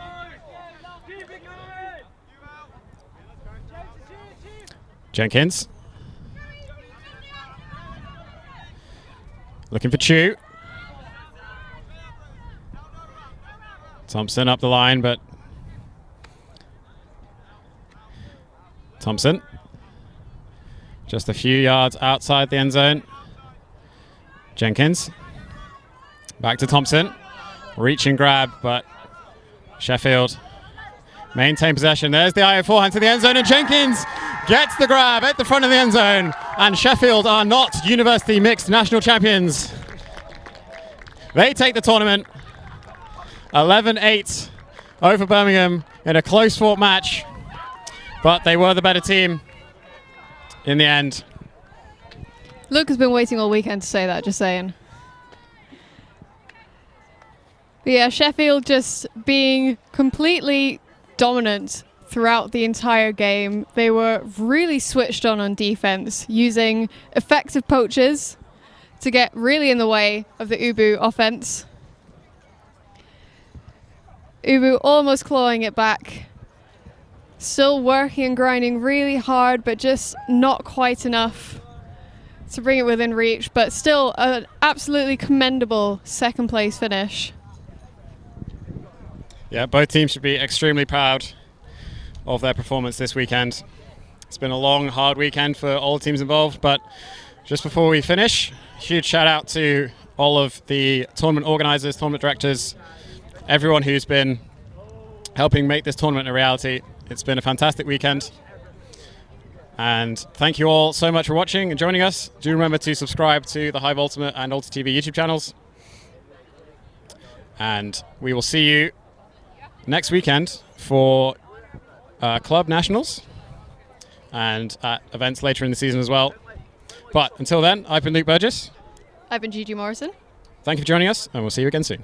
Jenkins. Looking for Chu. Thompson up the line, but Thompson, just a few yards outside the end zone. Jenkins, back to Thompson, reach and grab, but Sheffield maintain possession. There's the IO forehand to the end zone, and Jenkins gets the grab at the front of the end zone, and Sheffield are not University Mixed National Champions. They take the tournament 11-8 over Birmingham in a close-fought match. But they were the better team in the end. Luke has been waiting all weekend to say that, just saying. But yeah, Sheffield just being completely dominant throughout the entire game. They were really switched on defense, using effective poachers to get really in the way of the Ubu offense. Ubu almost clawing it back. Still working and grinding really hard, but just not quite enough to bring it within reach. But still an absolutely commendable second place finish. Yeah, both teams should be extremely proud of their performance this weekend. It's been a long, hard weekend for all the teams involved, but just before we finish, huge shout out to all of the tournament organisers, tournament directors, everyone who's been helping make this tournament a reality. It's been a fantastic weekend. And thank you all so much for watching and joining us. Do remember to subscribe to the Hive Ultimate and Ulti TV YouTube channels. And we will see you next weekend for Club Nationals and at events later in the season as well. But until then, I've been Luke Burgess. I've been Gigi Morrison. Thank you for joining us, and we'll see you again soon.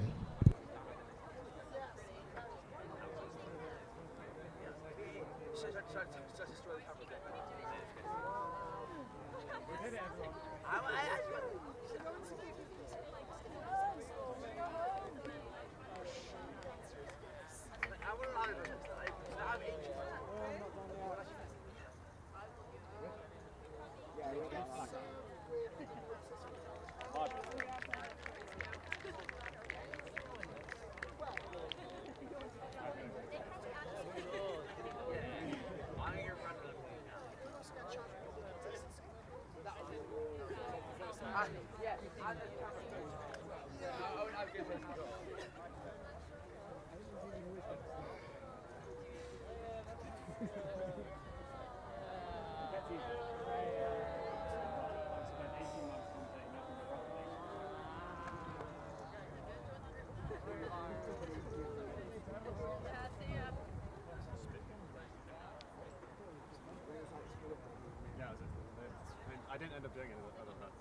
I didn't end up doing it other than that.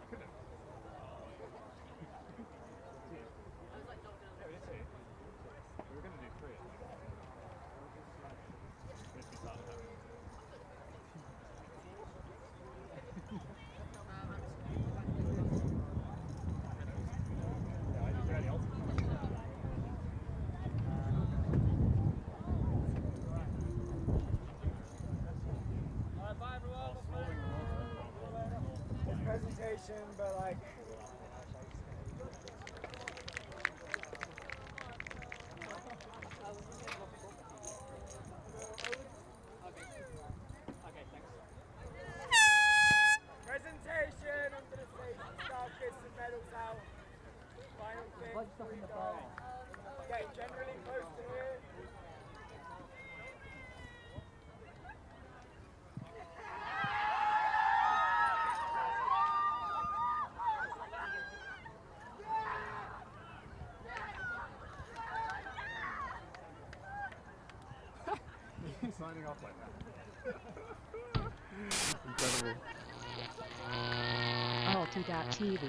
I could have. We were going to do 3. Which we started having. Yeah, I did really ultimate. Presentation, but like. Presentation, I'm going to say start, get some medals out. Final thing. Getting generally close to here. Signing off like that. Incredible. Alti.tv